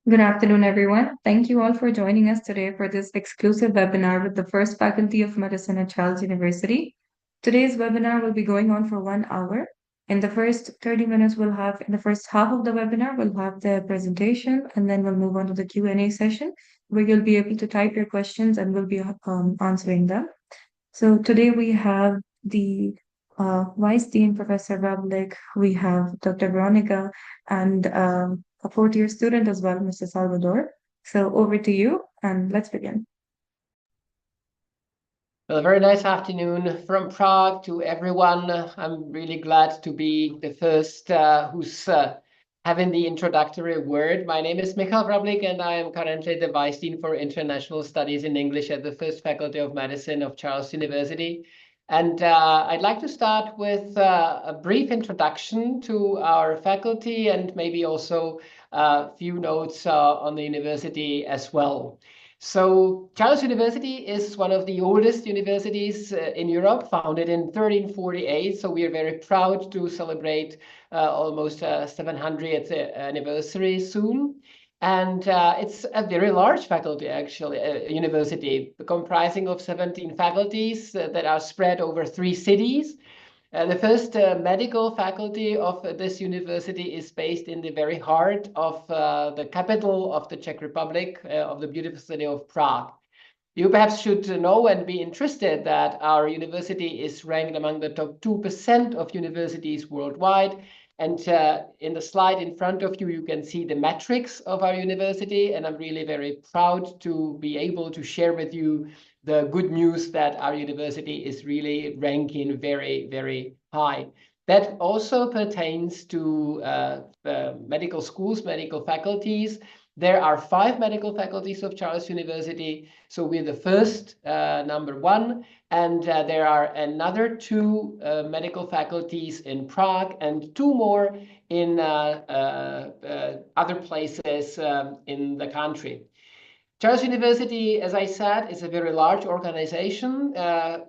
Good afternoon, everyone. Thank you all for joining us today for this exclusive webinar with the First Faculty of Medicine at Charles University. Today's webinar will be going on for 1 hour. In the first 30 minutes, in the first half of the webinar, we'll have the presentation, and then we'll move on to the Q&A session, where you'll be able to type your questions and we'll be answering them. So today we have the Vice Dean, Professor Rablik, we have Dr. Veronica, and a fourth-year student as well, Mr. Salvador. So over to you, and let's begin. Well, a very nice afternoon from Prague to everyone. I'm really glad to be the first who's having the introductory word. My name is Michal Vrablik, and I am currently the Vice Dean for International Studies in English at the First Faculty of Medicine of Charles University. And I'd like to start with a brief introduction to our faculty and maybe also a few notes on the university as well. So Charles University is one of the oldest universities in Europe, founded in 1348. So we are very proud to celebrate almost 700th anniversary soon. And it's a very large faculty, actually, university, comprising of 17 faculties that are spread over 3 cities. The first medical faculty of this university is based in the very heart of the capital of the Czech Republic, of the beautiful city of Prague. You perhaps should know and be interested that our university is ranked among the top 2% of universities worldwide. And in the slide in front of you, you can see the metrics of our university. And I'm really very proud to be able to share with you the good news that our university is really ranking very, very high. That also pertains to medical schools, medical faculties. There are 5 medical faculties of Charles University. So we're the first, number 1. And there are another 2 medical faculties in Prague and 2 more in other places in the country. Charles University, as I said, is a very large organization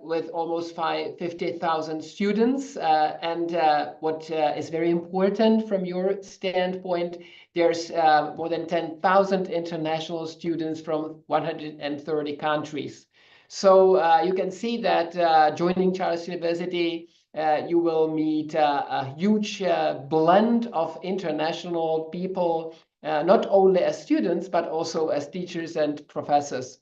with almost 50,000 students. And what is very important from your standpoint, there's more than 10,000 international students from 130 countries. So you can see that joining Charles University, you will meet a huge blend of international people, not only as students, but also as teachers and professors.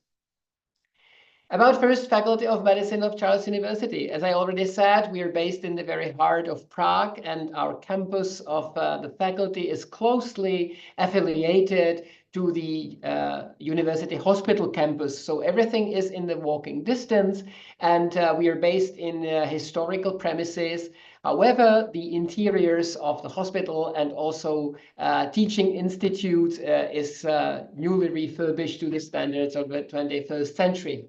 About First Faculty of Medicine of Charles University, as I already said, we are based in the very heart of Prague, and our campus of the faculty is closely affiliated to the university hospital campus. So everything is in the walking distance, and we are based in historical premises. However, the interiors of the hospital and also teaching institute is newly refurbished to the standards of the 21st century.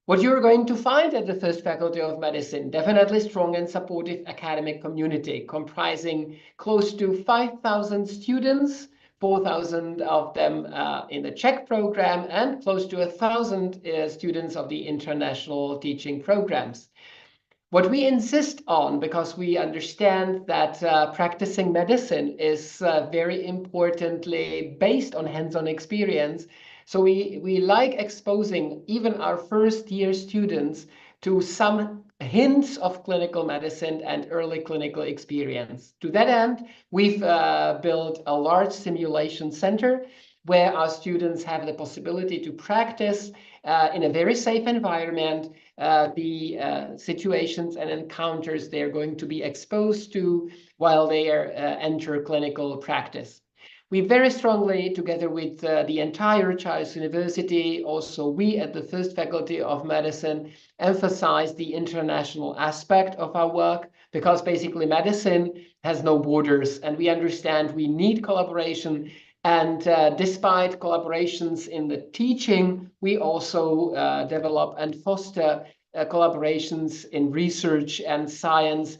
What you're going to find at the First Faculty of Medicine, definitely strong and supportive academic community comprising close to 5,000 students, 4,000 of them in the Czech program, and close to 1,000 students of the international teaching programs. What we insist on, because we understand that practicing medicine is very importantly based on hands-on experience, so we like exposing even our first-year students to some hints of clinical medicine and early clinical experience. To that end, we've built a large simulation center where our students have the possibility to practice in a very safe environment the situations and encounters they're going to be exposed to while they enter clinical practice. We very strongly, together with the entire Charles University, also we at the First Faculty of Medicine, emphasize the international aspect of our work, because basically medicine has no borders, and we understand we need collaboration. And despite collaborations in the teaching, we also develop and foster collaborations in research and science.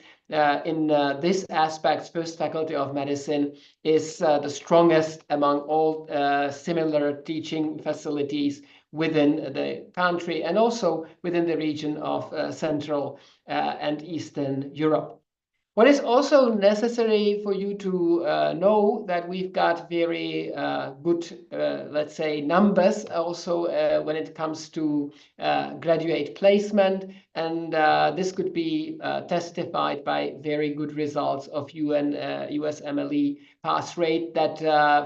In this aspect, First Faculty of Medicine is the strongest among all similar teaching facilities within the country and also within the region of Central and Eastern Europe. What is also necessary for you to know that we've got very good, let's say, numbers also when it comes to graduate placement. And this could be testified by very good results of USMLE pass rate that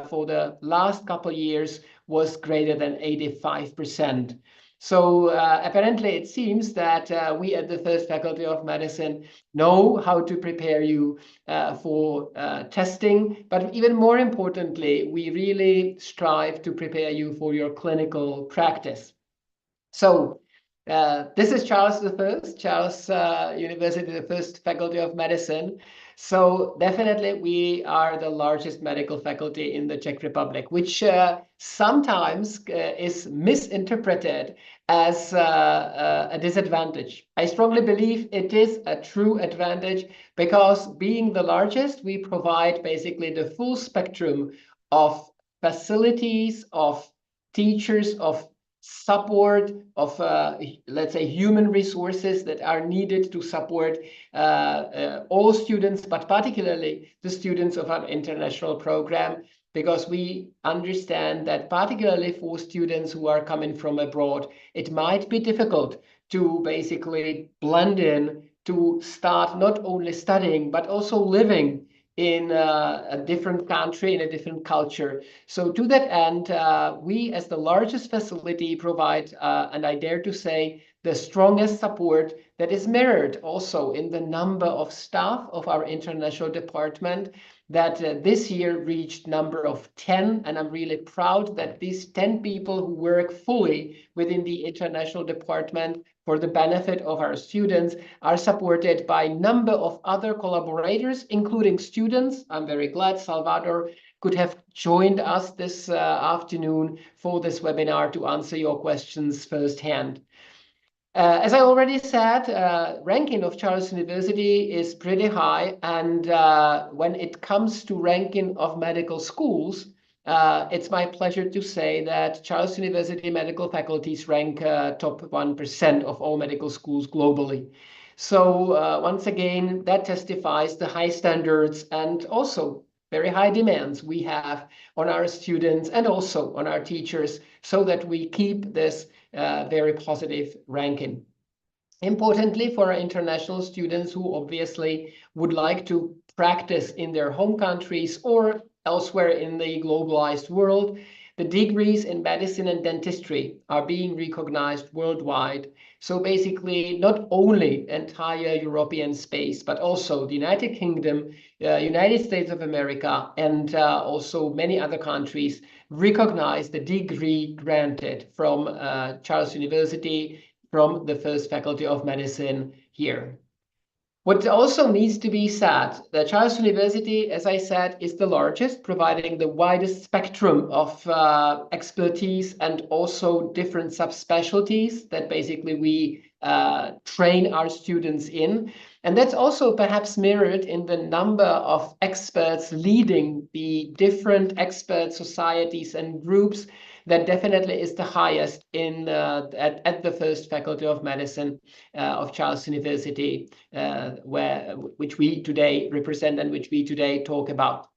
for the last couple of years was greater than 85%. So apparently it seems that we at the First Faculty of Medicine know how to prepare you for testing, but even more importantly, we really strive to prepare you for your clinical practice. So this is Charles I, Charles University, the First Faculty of Medicine. So definitely we are the largest medical faculty in the Czech Republic, which sometimes is misinterpreted as a disadvantage. I strongly believe it is a true advantage because being the largest, we provide basically the full spectrum of facilities, of teachers, of support, of let's say human resources that are needed to support all students, but particularly the students of our international program, because we understand that particularly for students who are coming from abroad, it might be difficult to basically blend in, to start not only studying, but also living in a different country, in a different culture. So to that end, we as the largest facility provide, and I dare to say, the strongest support that is mirrored also in the number of staff of our international department that this year reached number of 10. And I'm really proud that these 10 people who work fully within the international department for the benefit of our students are supported by a number of other collaborators, including students. I'm very glad Salvador could have joined us this afternoon for this webinar to answer your questions firsthand. As I already said, ranking of Charles University is pretty high. And when it comes to ranking of medical schools, it's my pleasure to say that Charles University medical faculties rank top 1% of all medical schools globally. So once again, that testifies the high standards and also very high demands we have on our students and also on our teachers so that we keep this very positive ranking. Importantly, for our international students who obviously would like to practice in their home countries or elsewhere in the globalized world, the degrees in medicine and dentistry are being recognized worldwide. So basically, not only entire European space, but also the United Kingdom, United States of America, and also many other countries recognize the degree granted from Charles University, from the First Faculty of Medicine here. What also needs to be said, the Charles University, as I said, is the largest, providing the widest spectrum of expertise and also different subspecialties that basically we train our students in. And that's also perhaps mirrored in the number of experts leading the different expert societies and groups that definitely is the highest in at the First Faculty of Medicine of Charles University, which we today represent and which we today talk about.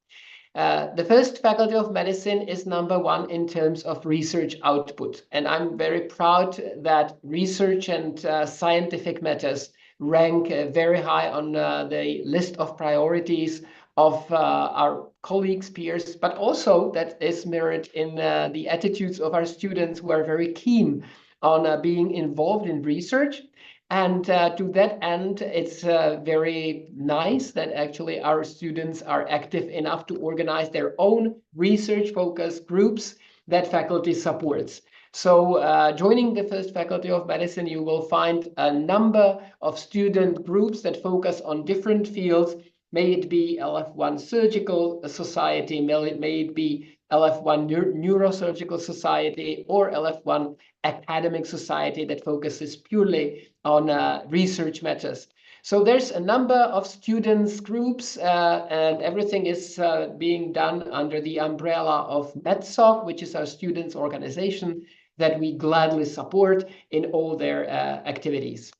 The First Faculty of Medicine is number one in terms of research output. And I'm very proud that research and scientific matters rank very high on the list of priorities of our colleagues, peers, but also that is mirrored in the attitudes of our students who are very keen on being involved in research. And to that end, it's very nice that actually our students are active enough to organize their own research-focused groups that faculty supports. So joining the First Faculty of Medicine, you will find a number of student groups that focus on different fields. May it be LF1 Surgical Society, may it be LF1 Neurosurgical Society, or LF1 Academic Society that focuses purely on research matters. So there's a number of students groups and everything is being done under the umbrella of MedSoc, which is our students organization that we gladly support in all their activities.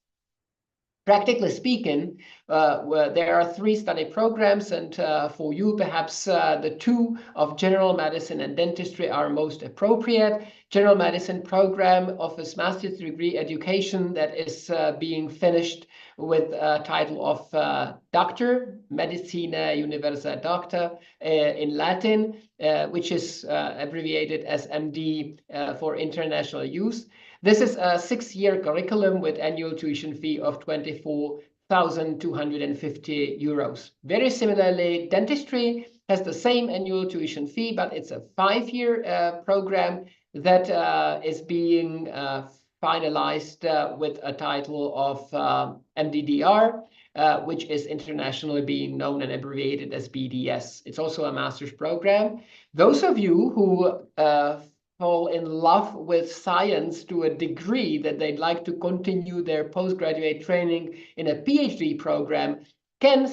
Practically speaking, there are 3 study programs, and for you, perhaps the 2 of general medicine and dentistry are most appropriate. General medicine program offers master's degree education that is being finished with a title of Doctor, Medicina Universa Doctor in Latin, which is abbreviated as MD for international use. This is a 6-year curriculum with annual tuition fee of 24,250 euros. Very similarly, dentistry has the same annual tuition fee, but it's a 5-year program that is being finalized with a title of MDDR, which is internationally being known and abbreviated as BDS. It's also a master's program. Those of you who fall in love with science to a degree that they'd like to continue their postgraduate training in a PhD program can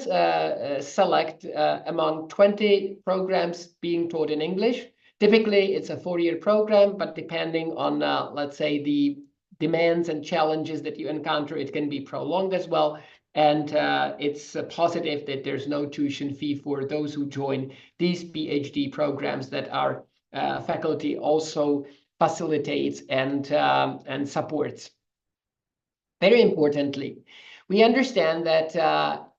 select among 20 programs being taught in English. Typically, it's a 4-year program, but depending on, let's say, the demands and challenges that you encounter, it can be prolonged as well. And it's positive that there's no tuition fee for those who join these PhD programs that our faculty also facilitates and supports. Very importantly, we understand that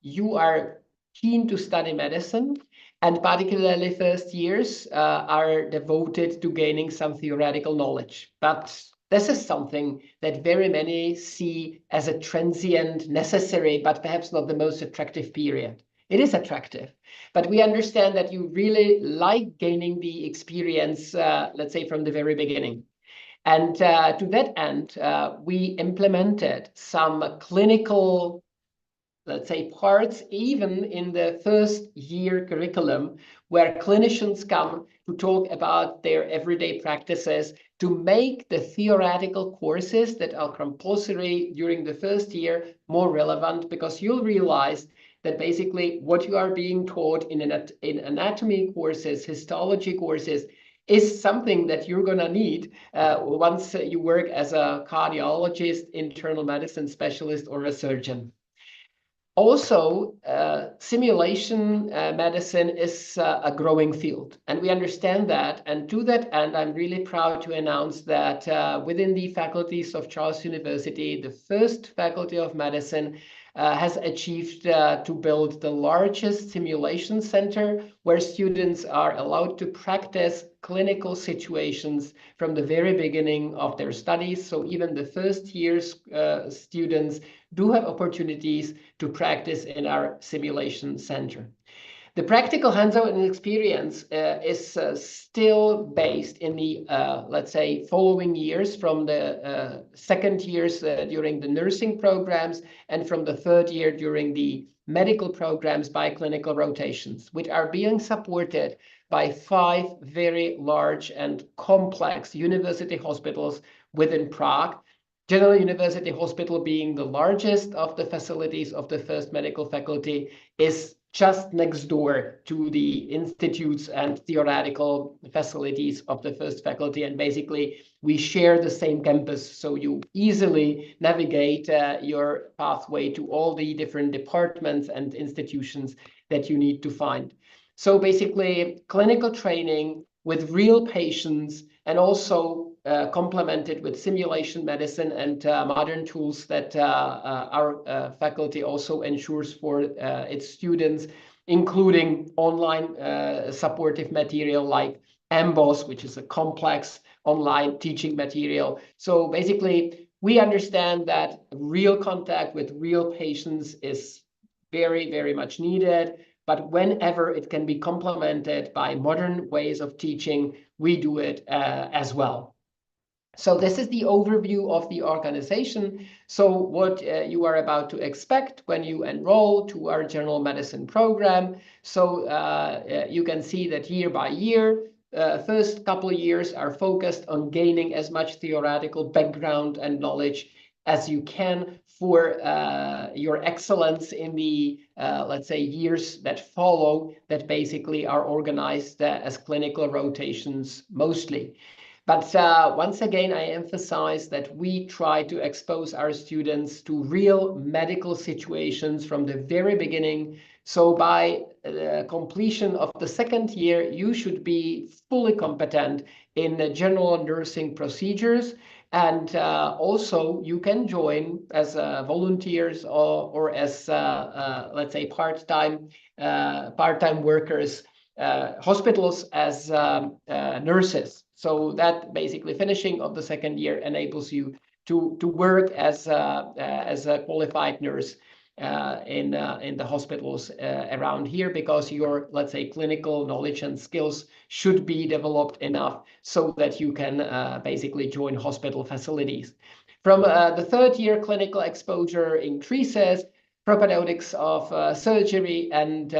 you are keen to study medicine, and particularly first years are devoted to gaining some theoretical knowledge. But this is something that very many see as a transient, necessary, but perhaps not the most attractive period. It is attractive, but we understand that you really like gaining the experience, let's say, from the very beginning. And to that end, we implemented some clinical, let's say, parts even in the first year curriculum, where clinicians come to talk about their everyday practices to make the theoretical courses that are compulsory during the first year more relevant, because you'll realize that basically what you are being taught in anatomy courses, histology courses, is something that you're going to need once you work as a cardiologist, internal medicine specialist, or a surgeon. Also, simulation medicine is a growing field, and we understand that. And to that end, I'm really proud to announce that within the faculties of Charles University, the first faculty of medicine has achieved to build the largest simulation center where students are allowed to practice clinical situations from the very beginning of their studies. So even the first year's students do have opportunities to practice in our simulation center. The practical hands-on experience is still based in the, let's say, following years, from the second years during the nursing programs, and from the third year during the medical programs by clinical rotations, which are being supported by 5 very large and complex university hospitals within Prague. General University Hospital, being the largest of the facilities of the first medical faculty, is just next door to the institutes and theoretical facilities of the first faculty. And basically, we share the same campus, so you easily navigate your pathway to all the different departments and institutions that you need to find. So basically, clinical training with real patients, and also complemented with simulation medicine and modern tools that our faculty also ensures for its students, including online supportive material like MBOS, which is a complex online teaching material. So basically, we understand that real contact with real patients is very, very much needed. But whenever it can be complemented by modern ways of teaching, we do it as well. So this is the overview of the organization. So what you are about to expect when you enroll to our general medicine program. So you can see that year by year, first couple of years are focused on gaining as much theoretical background and knowledge as you can for your excellence in the, let's say, years that follow, that basically are organized as clinical rotations mostly. But once again, I emphasize that we try to expose our students to real medical situations from the very beginning. So by completion of the second year, you should be fully competent in the general nursing procedures. And also, you can join as volunteers or as, let's say, part-time workers, hospitals as nurses. So that basically finishing of the second year enables you to work as a qualified nurse in the hospitals around here, because your, let's say, clinical knowledge and skills should be developed enough so that you can basically join hospital facilities. From the third year, clinical exposure increases. Propedeutics of surgery and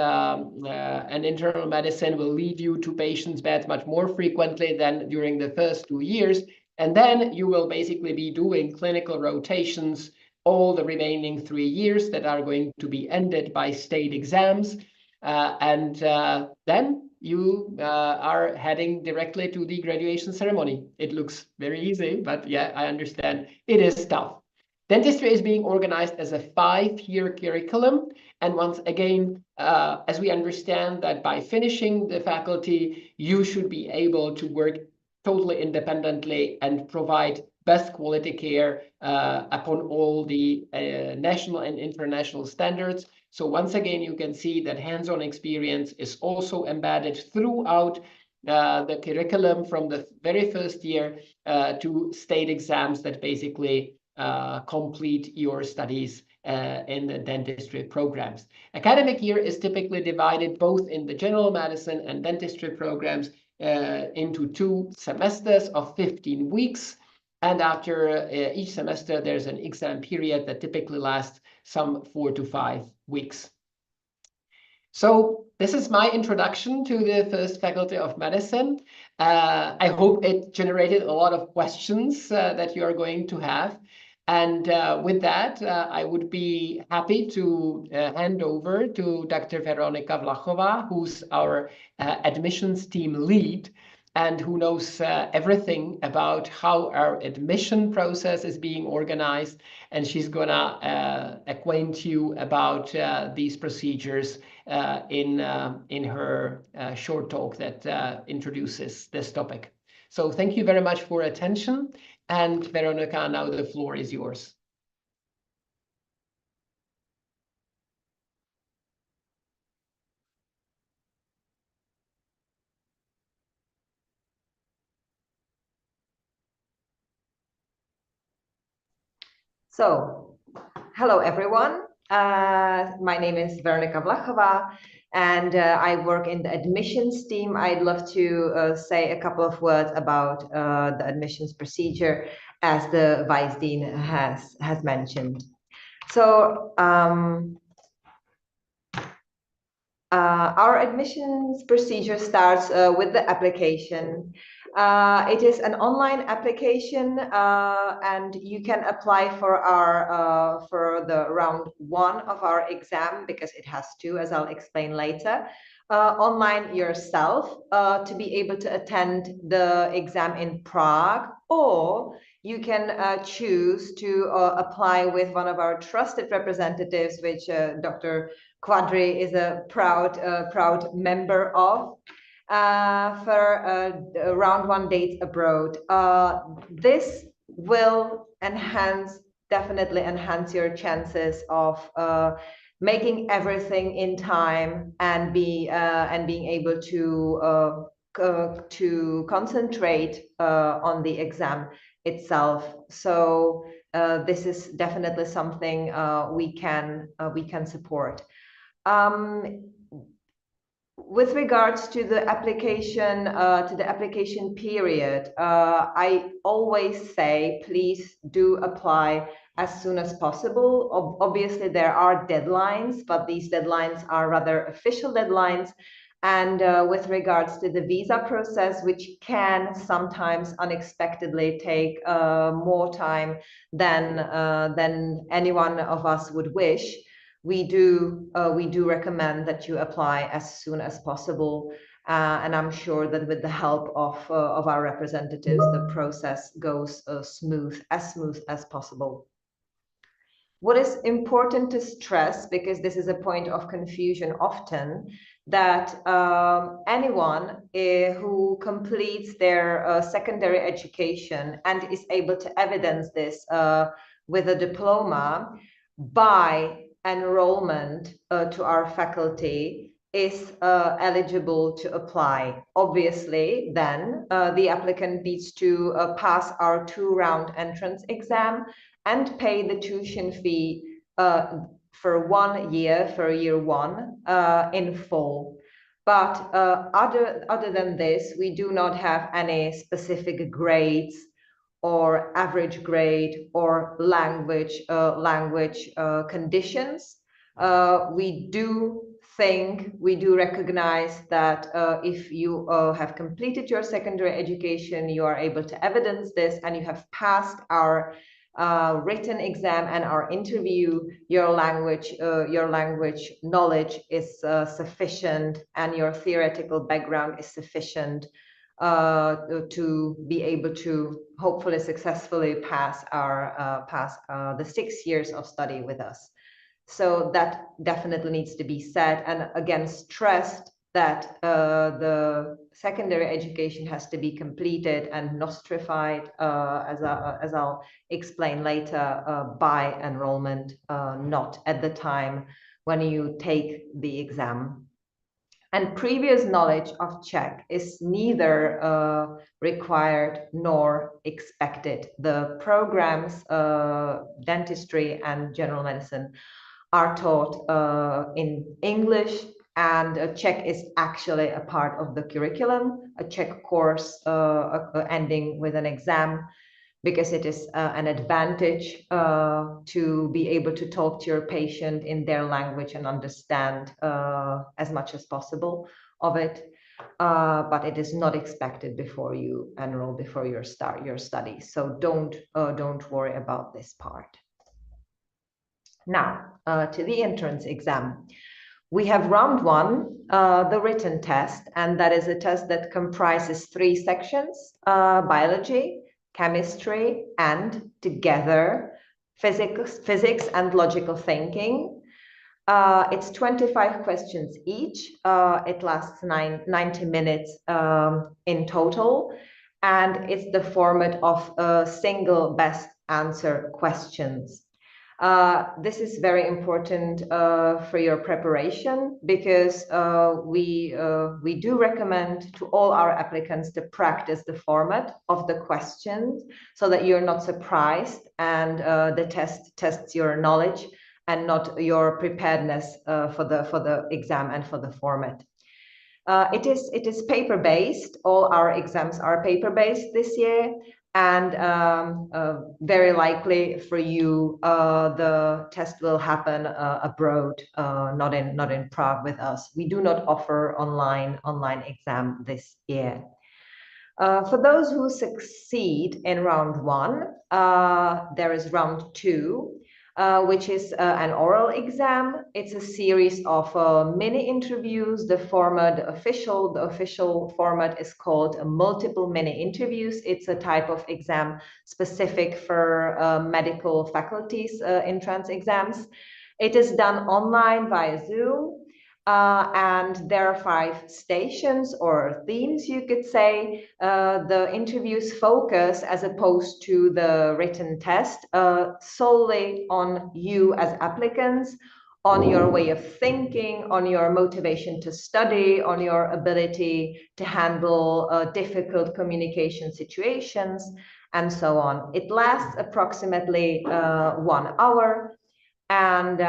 internal medicine will lead you to patients' beds much more frequently than during the first 2 years. And then you will basically be doing clinical rotations all the remaining 3 years that are going to be ended by state exams. And then you are heading directly to the graduation ceremony. It looks very easy, but yeah, I understand it is tough. Dentistry is being organized as a 5-year curriculum. And once again, as we understand that by finishing the faculty, you should be able to work totally independently and provide best quality care upon all the national and international standards. So once again, you can see that hands-on experience is also embedded throughout the curriculum from the very first year to state exams that basically complete your studies in the dentistry programs. Academic year is typically divided both in the general medicine and dentistry programs into 2 semesters of 15 weeks. And after each semester, there's an exam period that typically lasts some 4 to 5 weeks. So this is my introduction to the first faculty of medicine. I hope it generated a lot of questions that you are going to have. And with that, I would be happy to hand over to Dr. Veronika Vlachova, who's our admissions team lead and who knows everything about how our admission process is being organized. And she's gonna acquaint you about these procedures in her short talk that introduces this topic. So thank you very much for attention. And Veronika, now the floor is yours. So, hello everyone. My name is Veronika Vlachova, and I work in the admissions team. I'd love to say a couple of words about the admissions procedure, as the Vice Dean has mentioned. So, our admissions procedure starts with the application. It is an online application, and you can apply for the round 1 of our exam, because it has 2, as I'll explain later, online yourself to be able to attend the exam in Prague, or you can choose to apply with one of our trusted representatives, which Dr. Quadri is a proud member of, for round 1 dates abroad. This will definitely enhance your chances of making everything in time and being able to concentrate on the exam itself. So this is definitely something we can support. With regards to the application period, I always say, please do apply as soon as possible. Obviously, there are deadlines, but these deadlines are rather official deadlines. And with regards to the visa process, which can sometimes unexpectedly take more time than any one of us would wish, we do recommend that you apply as soon as possible. And I'm sure that with the help of our representatives, the process goes smooth as possible. What is important to stress, because this is a point of confusion often, that anyone who completes their secondary education and is able to evidence this with a diploma by enrollment to our faculty is eligible to apply. Obviously, then the applicant needs to pass our 2-round entrance exam and pay the tuition fee for 1 year, for year 1, in full. But other than this, we do not have any specific grades or average grade or language conditions. We do recognize that if you have completed your secondary education, you are able to evidence this, and you have passed our written exam and our interview, your language knowledge is sufficient, and your theoretical background is sufficient to be able to hopefully successfully pass the 6 years of study with us. So that definitely needs to be said, and again stressed that the secondary education has to be completed and nostrified, as I'll explain later, by enrollment, not at the time when you take the exam. And previous knowledge of Czech is neither required nor expected. The programs, dentistry and general medicine, are taught in English, and Czech is actually a part of the curriculum, a Czech course ending with an exam, because it is an advantage to be able to talk to your patient in their language and understand as much as possible of it. But it is not expected before you enroll, before you start your study. So don't worry about this part. Now, to the entrance exam. We have round 1, the written test, and that is a test that comprises 3 sections, biology, chemistry, and together physics and logical thinking. It's 25 questions each. It lasts 90 minutes in total, and it's the format of single best answer questions. This is very important for your preparation, because we do recommend to all our applicants to practice the format of the questions so that you're not surprised, and the test tests your knowledge and not your preparedness for the exam and for the format. It is paper-based. All our exams are paper-based this year. And very likely for you, the test will happen abroad, not in Prague with us. We do not offer online exam this year. For those who succeed in round 1, there is round 2, which is an oral exam. It's a series of mini interviews. The official format is called multiple mini interviews. It's a type of exam specific for medical faculties entrance exams. It is done online via Zoom. And there are 5 stations or themes, you could say. The interviews focus, as opposed to the written test, solely on you as applicants, on your way of thinking, on your motivation to study, on your ability to handle difficult communication situations, and so on. It lasts approximately 1 hour, and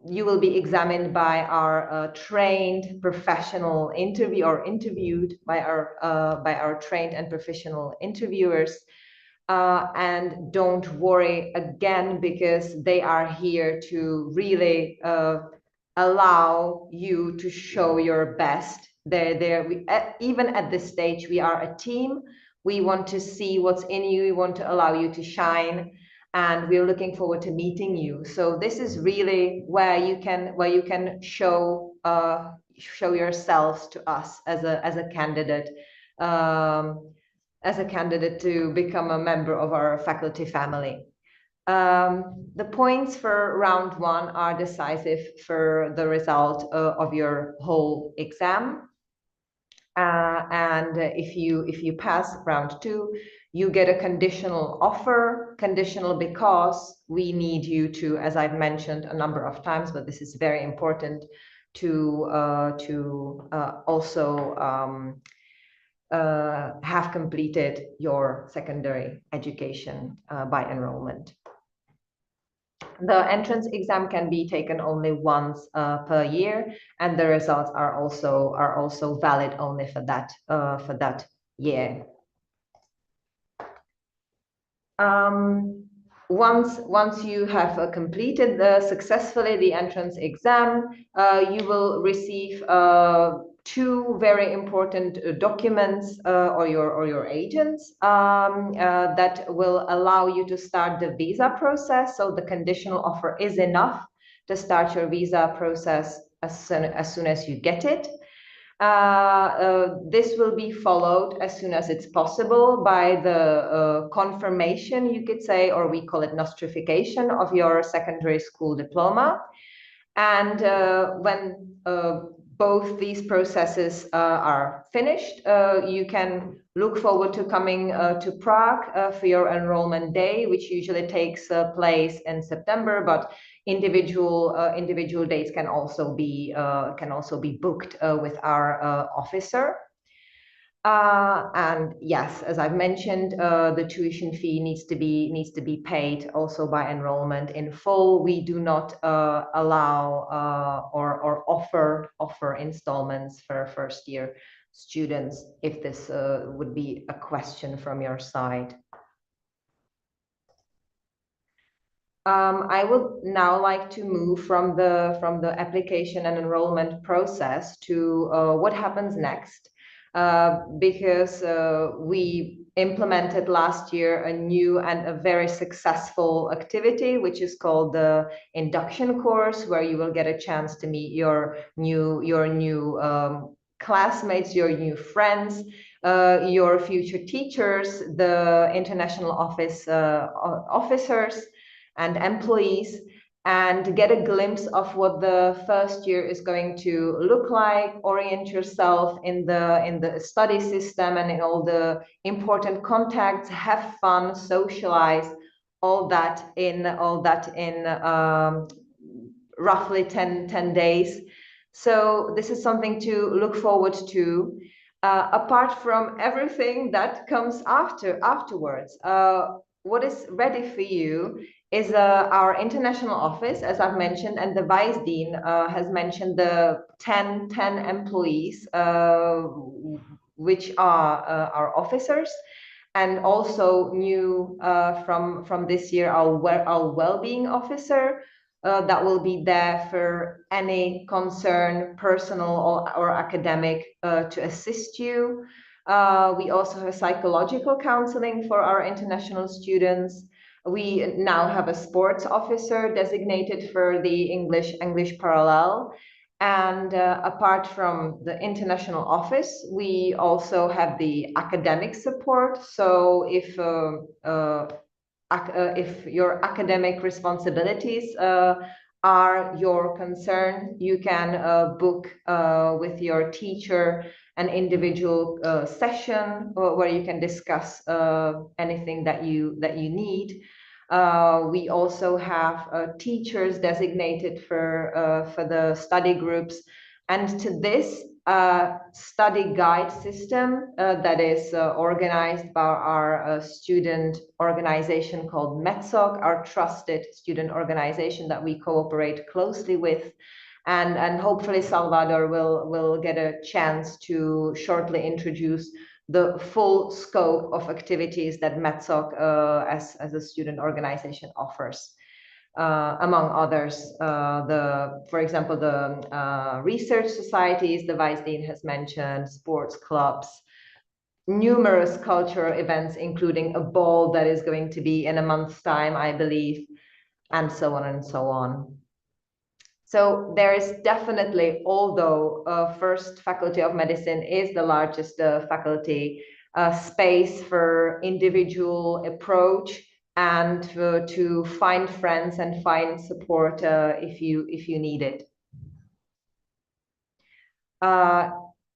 you will be examined by our trained professional interviewed by our trained and professional interviewers. And don't worry again, because they are here to really allow you to show your best. Even at this stage, we are a team. We want to see what's in you. We want to allow you to shine, and we're looking forward to meeting you. So this is really where you can show show yourselves to us as a candidate, to become a member of our faculty family. The points for round 1 are decisive for the result of your whole exam. And if you pass round 2, you get a conditional offer, conditional because we need you to, as I've mentioned a number of times, but this is very important, to also have completed your secondary education by enrollment. The entrance exam can be taken only once per year, and the results are also valid only for that year. Once you have completed successfully the entrance exam, you will receive 2 very important documents or your agents that will allow you to start the visa process. So the conditional offer is enough to start your visa process as soon as you get it. This will be followed as soon as it's possible by the confirmation, you could say, or we call it nostrification of your secondary school diploma. And when both these processes are finished, you can look forward to coming to Prague for your enrollment day, which usually takes place in September, but individual dates can also be booked with our officer. And yes, as I've mentioned, the tuition fee needs to be paid also by enrollment in full. We do not allow or offer installments for first year students, if this would be a question from your side. I would now like to move from the application and enrollment process to what happens next. Because we implemented last year a new and a very successful activity, which is called the induction course, where you will get a chance to meet your new classmates, your new friends, your future teachers, the international officers and employees, and get a glimpse of what the first year is going to look like, orient yourself in the study system and in all the important contacts, have fun, socialize, all that in roughly 10 days. So this is something to look forward to. Apart from everything that comes afterwards, what is ready for you is our international office, as I've mentioned, and the Vice Dean has mentioned the 10 employees, which are our officers, and also new from this year, our well-being officer that will be there for any concern, personal or academic, to assist you. We also have psychological counseling for our international students. We now have a sports officer designated for the English parallel. And apart from the international office, we also have the academic support. So if your academic responsibilities are your concern, you can book with your teacher an individual session where you can discuss anything that you need. We also have teachers designated for the study groups, and to this study guide system that is organized by our student organization called METSOC, our trusted student organization that we cooperate closely with. And hopefully Salvador will get a chance to shortly introduce the full scope of activities that METSOC as a student organization offers. Among others, for example, the research societies the Vice Dean has mentioned, sports clubs, numerous cultural events, including a ball that is going to be in a month's time, I believe, and so on and so on. So there is definitely, although first faculty of medicine is the largest faculty, space for individual approach and to find friends and find support if you need it.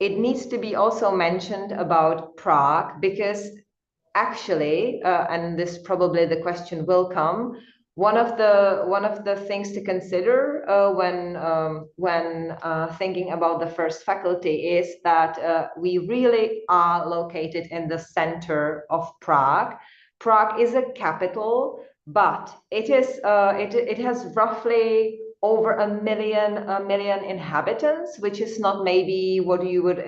It needs to be also mentioned about Prague, because actually, and this probably the question will come, one of the things to consider when thinking about the first faculty is that we really are located in the center of Prague. Prague is a capital, but it has roughly over a million inhabitants, which is not maybe what you would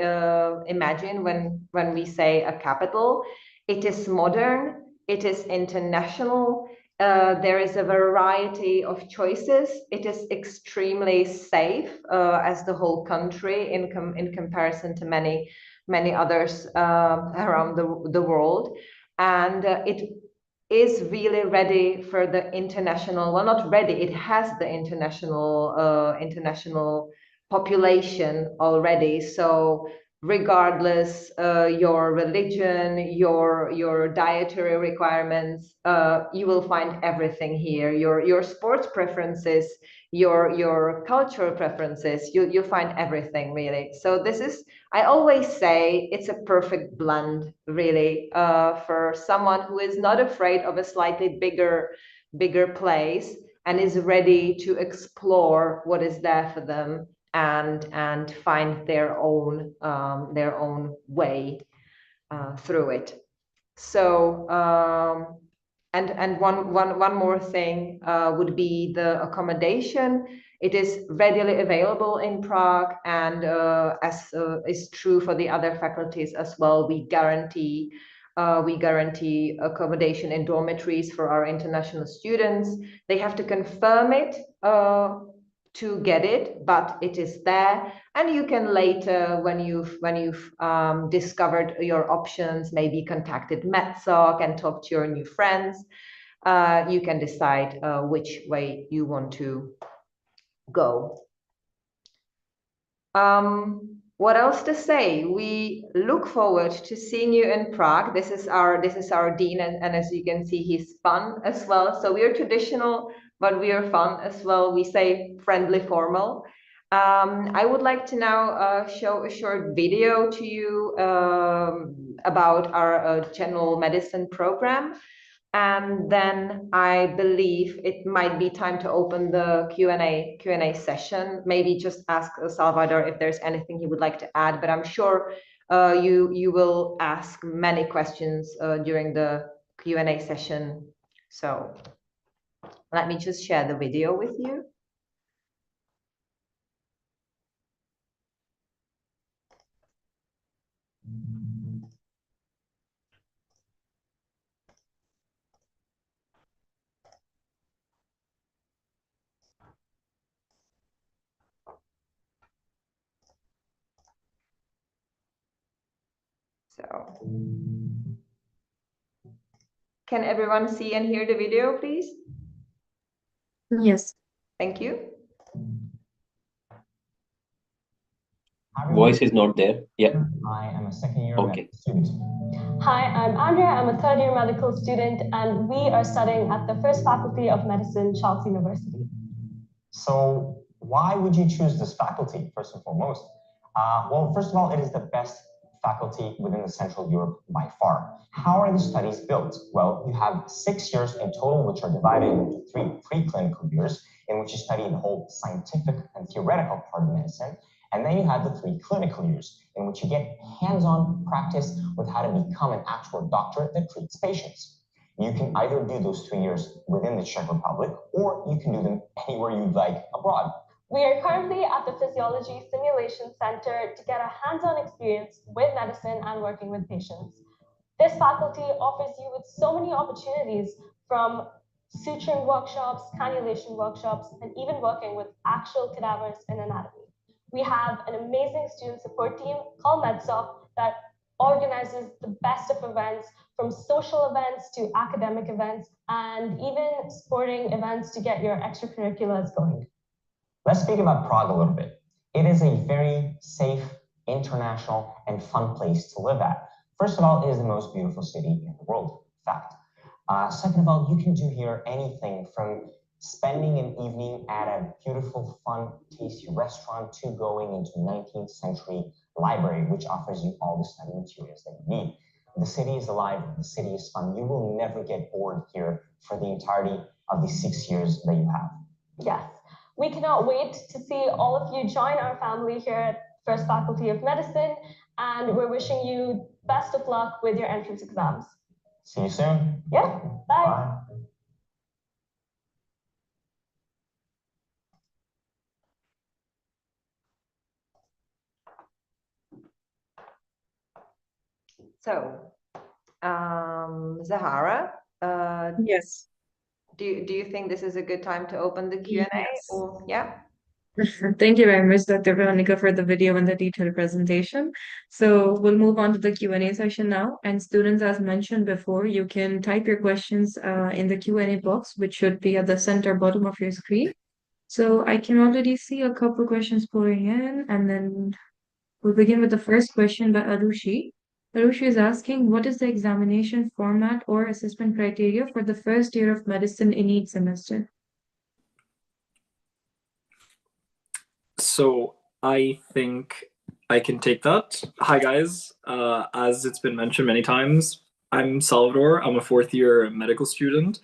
imagine when we say a capital. It is modern, it is international, there is a variety of choices. It is extremely safe as the whole country in comparison to many others around the world. And it is really ready for the international, well, not ready, it has the international population already. So regardless your religion, your dietary requirements, you will find everything here. Your sports preferences, your cultural preferences, you find everything really. So this is, I always say, it's a perfect blend really for someone who is not afraid of a slightly bigger place and is ready to explore what is there for them and find their own way through it. So and one more thing would be the accommodation. It is readily available in Prague, and as is true for the other faculties as well, we guarantee accommodation in dormitories for our international students. They have to confirm it to get it, but it is there, and you can later, when you've discovered your options, maybe contacted MedSoc and talk to your new friends, you can decide which way you want to go. What else to say? We look forward to seeing you in Prague. This is our dean, and as you can see, he's fun as well. So we are traditional, but we are fun as well. We say friendly formal. I would like to now show a short video to you about our general medicine program. And then I believe it might be time to open the Q&A session. Maybe just ask Salvador if there's anything he would like to add, but I'm sure you will ask many questions during the Q&A session. So let me just share the video with you. So, can everyone see and hear the video, please? Yes. Thank you. Voice is not there. Yeah. I am a second-year Okay. student. Hi, I'm Andrea. I'm a third-year medical student, and we are studying at the First Faculty of Medicine, Charles University. So why would you choose this faculty, first and foremost? Well, first of all, it is the best faculty within the Central Europe by far. How are the studies built? Well, you have 6 years in total, which are divided into 3 preclinical years, in which you study the whole scientific and theoretical part of medicine. And then you have the 3 clinical years, in which you get hands-on practice with how to become an actual doctor that treats patients. You can either do those 2 years within the Czech Republic, or you can do them anywhere you'd like abroad. We are currently at the Physiology Simulation Center to get a hands-on experience with medicine and working with patients. This faculty offers you with so many opportunities, from suturing workshops, cannulation workshops, and even working with actual cadavers in anatomy. We have an amazing student support team called MedSoc that organizes the best of events, from social events to academic events, and even sporting events to get your extracurriculars going. Let's speak about Prague a little bit. It is a very safe, international, and fun place to live at. First of all, it is the most beautiful city in the world, fact. Second of all, you can do here anything from spending an evening at a beautiful, fun, tasty restaurant to going into 19th century library, which offers you all the study materials that you need. The city is alive, the city is fun. You will never get bored here for the entirety of the 6 years that you have. Yes, we cannot wait to see all of you join our family here at First Faculty of Medicine, and we're wishing you best of luck with your entrance exams. See you soon. Yeah, bye. Bye. So, Zahara, Yes. do you think this is a good time to open the Q&A? Yes. Or yeah? Thank you very much, Dr. Veronica, for the video and the detailed presentation. So we'll move on to the Q&A session now. And students, as mentioned before, you can type your questions in the Q&A box, which should be at the center bottom of your screen. So I can already see a couple questions pouring in, and then we'll begin with the first question by Arushi. Arushi is asking, what is the examination format or assessment criteria for the first year of medicine in each semester? So I think I can take that. Hi guys, as it's been mentioned many times, I'm Salvador. I'm a fourth year medical student.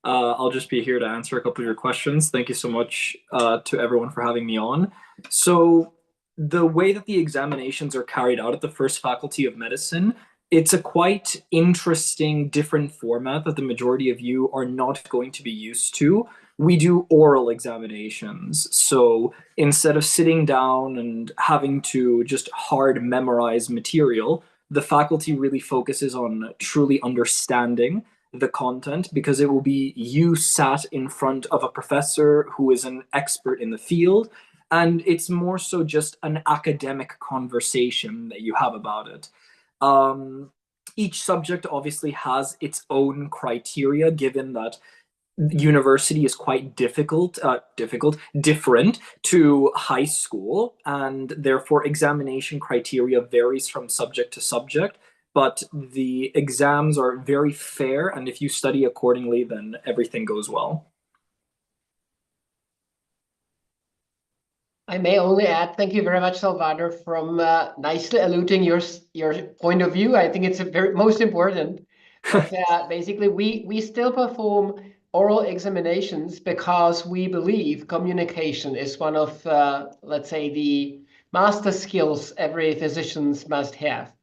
I'll just be here to answer a couple of your questions. Thank you so much to everyone for having me on. So the way that the examinations are carried out at the First Faculty of Medicine, it's a quite interesting, different format that the majority of you are not going to be used to. We do oral examinations. So instead of sitting down and having to just hard memorize material, the faculty really focuses on truly understanding the content, because it will be you sat in front of a professor who is an expert in the field, and it's more so just an academic conversation that you have about it. Each subject obviously has its own criteria, given that university is quite different to high school, and therefore examination criteria varies from subject to subject. But the exams are very fair, and if you study accordingly, then everything goes well. I may only add, thank you very much, Salvador, from nicely alluding your point of view. I think it's a very most important. But basically, we still perform oral examinations because we believe communication is one of, let's say, the master skills every physician must have.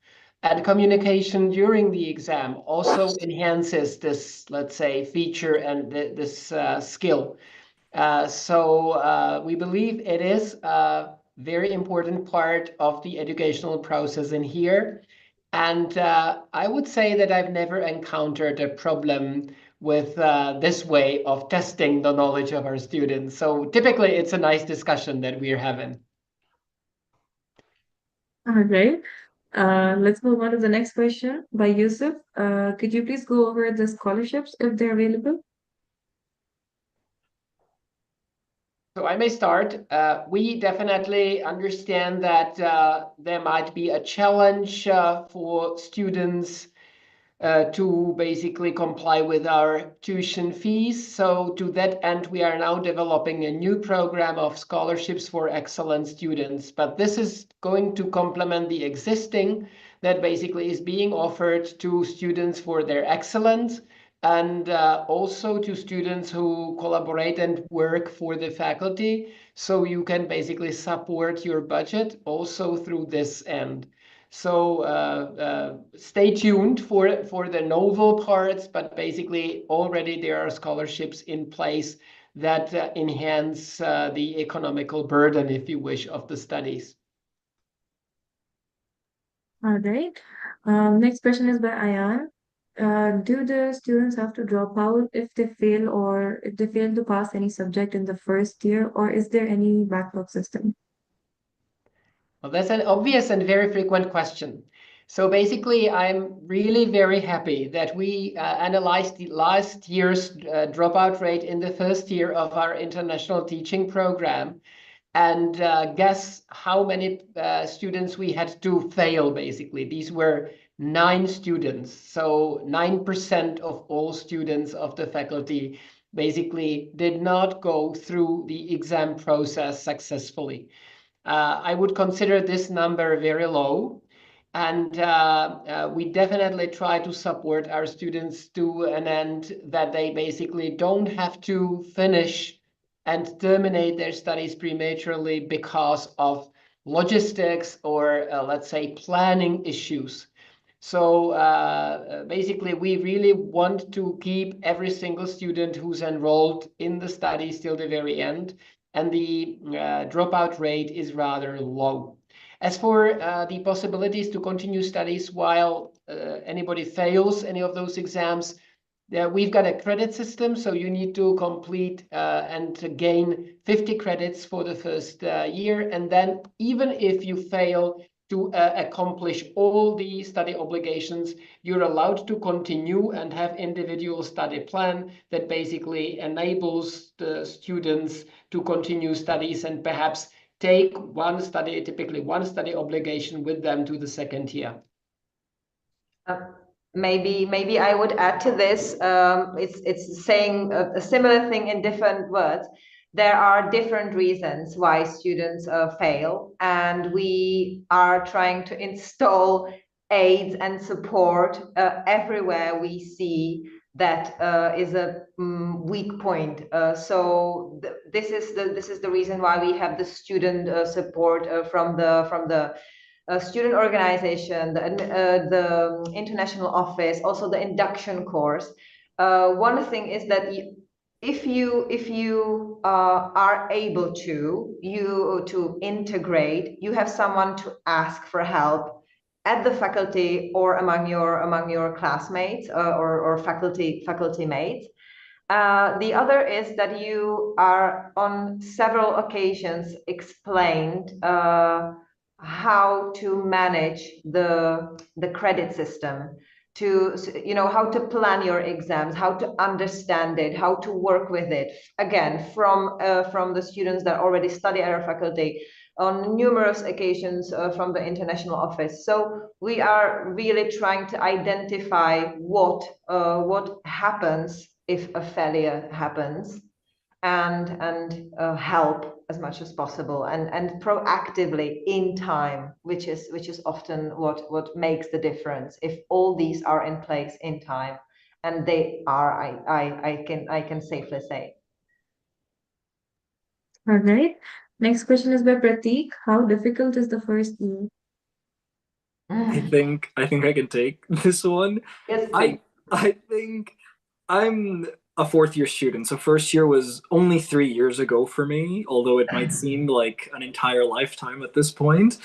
And communication during the exam also enhances this, let's say, feature and this skill. So we believe it is a very important part of the educational process in here. And I would say that I've never encountered a problem with this way of testing the knowledge of our students. So typically, it's a nice discussion that we're having. All right. Let's move on to the next question by Yusuf. Could you please go over the scholarships if they're available? So I may start. We definitely understand that there might be a challenge for students to basically comply with our tuition fees. So to that end, we are now developing a new program of scholarships for excellent students. But this is going to complement the existing that basically is being offered to students for their excellence, and also to students who collaborate and work for the faculty. So you can basically support your budget also through this end. So stay tuned for the novel parts, but basically already there are scholarships in place that enhance the economical burden, if you wish, of the studies. All right. Next question is by Ayan. Do the students have to drop out if they fail, or if they fail to pass any subject in the first year, or is there any backlog system? Well, that's an obvious and very frequent question. So basically, I'm really very happy that we analyzed the last year's dropout rate in the first year of our international teaching program, and guess how many students we had to fail, basically. These were 9 students. So 9% of all students of the faculty basically did not go through the exam process successfully. I would consider this number very low. And we definitely try to support our students to an end that they basically don't have to finish and terminate their studies prematurely because of logistics or, let's say, planning issues. So basically, we really want to keep every single student who's enrolled in the studies till the very end, and the dropout rate is rather low. As for the possibilities to continue studies while anybody fails any of those exams, we've got a credit system, so you need to complete and gain 50 credits for the first year. And then even if you fail to accomplish all the study obligations, you're allowed to continue and have individual study plan that basically enables the students to continue studies and perhaps take typically one study obligation with them to the second year. Maybe I would add to this. It's saying a similar thing in different words. There are different reasons why students fail, and we are trying to install aids and support everywhere we see that is a weak point. So this is the reason why we have the student support from the student organization, the international office, also the induction course. One thing is that if you are able to integrate, you have someone to ask for help at the faculty or among your classmates or faculty mates. The other is that you are on several occasions explained how to manage the credit system, to how to plan your exams, how to understand it, how to work with it, again from the students that already study at our faculty, on numerous occasions from the international office. So we are really trying to identify what happens if a failure happens, and help as much as possible, and proactively in time, which is often what makes the difference. If all these are in place in time, and they are, I can safely say. All right. Next question is by Pratik. How difficult is the first year? I think I can take this one. Yes, I think I'm a fourth year student, so first year was only 3 years ago for me, although it might seem like an entire lifetime at this point.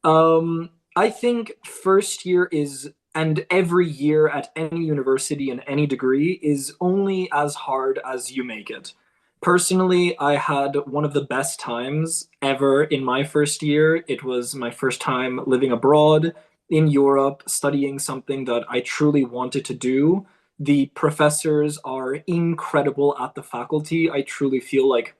I think first year is, and every year at any university in any degree, is only as hard as you make it. Personally, I had one of the best times ever in my first year. It was my first time living abroad in Europe, studying something that I truly wanted to do. The professors are incredible at the faculty. I truly feel like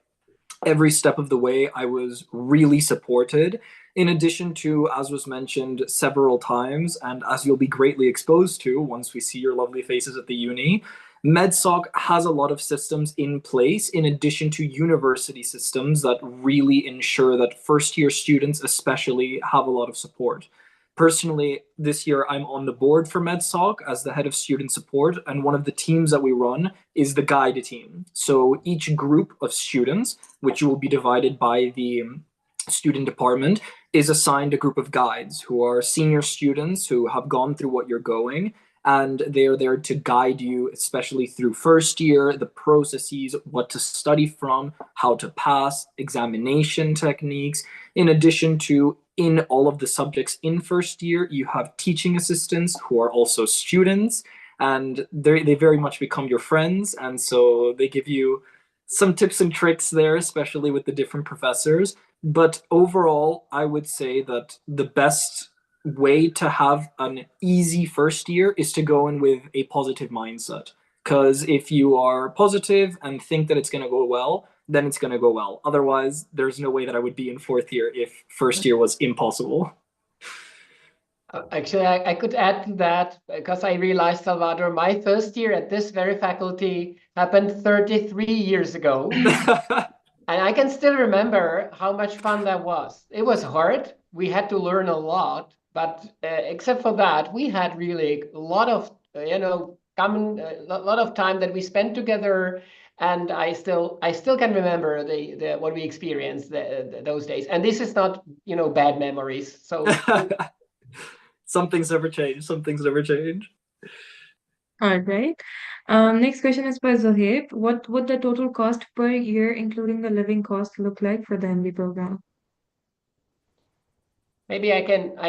every step of the way I was really supported. In addition to, as was mentioned several times, and as you'll be greatly exposed to once we see your lovely faces at the uni, MedSoc has a lot of systems in place in addition to university systems that really ensure that first year students especially have a lot of support. Personally, this year I'm on the board for MedSoc as the head of student support, and one of the teams that we run is the guide team. So each group of students, which will be divided by the student department, is assigned a group of guides who are senior students who have gone through what you're going, and they are there to guide you, especially through first year, the processes, what to study from, how to pass, examination techniques. In addition to, in all of the subjects in first year, you have teaching assistants who are also students, and they very much become your friends. And so they give you some tips and tricks there, especially with the different professors. But overall, I would say that the best way to have an easy first year is to go in with a positive mindset. Because if you are positive and think that it's going to go well, then it's going to go well. Otherwise, there's no way that I would be in fourth year if first year was impossible. Actually, I could add to that because I realized, Salvador, my first year at this very faculty happened 33 years ago. And I can still remember how much fun that was. It was hard. We had to learn a lot, but except for that, we had really a lot of, common, a lot of time that we spent together. And I still can remember the what we experienced those days. And this is not, bad memories. So some things never change. Some things never change. All right. Next question is by Zohaib. What would the total cost per year, including the living cost, look like for the MB program? maybe I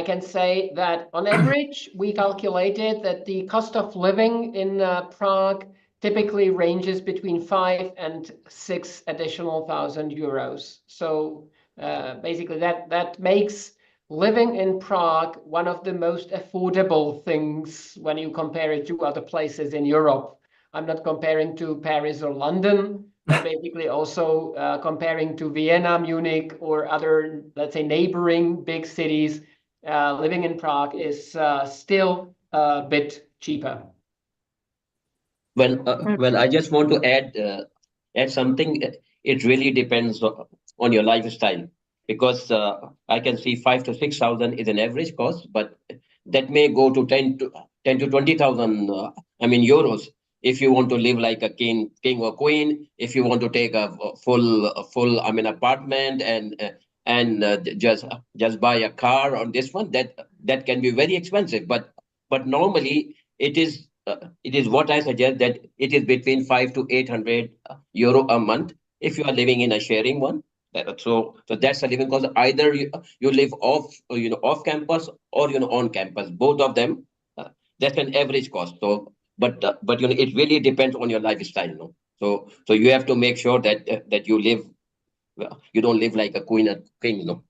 can say that on average, we calculated that the cost of living in Prague typically ranges between 5 and 6 additional thousand euros. So basically that makes living in Prague one of the most affordable things when you compare it to other places in Europe. I'm not comparing to Paris or London, but basically also comparing to Vienna, Munich, or other, let's say, neighboring big cities, living in Prague is still a bit cheaper. Well, I just want to add something. It really depends on your lifestyle, because I can see 5 to 6,000 is an average cost, but that may go to 10 to 20,000. Euros. If you want to live like a king or queen, if you want to take a full apartment and just buy a car on this one, that can be very expensive. But normally it is what I suggest, that it is between 5 to 800 euro a month if you are living in a sharing one. So that's a living cost. Either you live off campus or on campus. Both of them, that's an average cost. So but it really depends on your lifestyle. No? So you have to make sure that you live. Well, you don't live like a queen or king. No.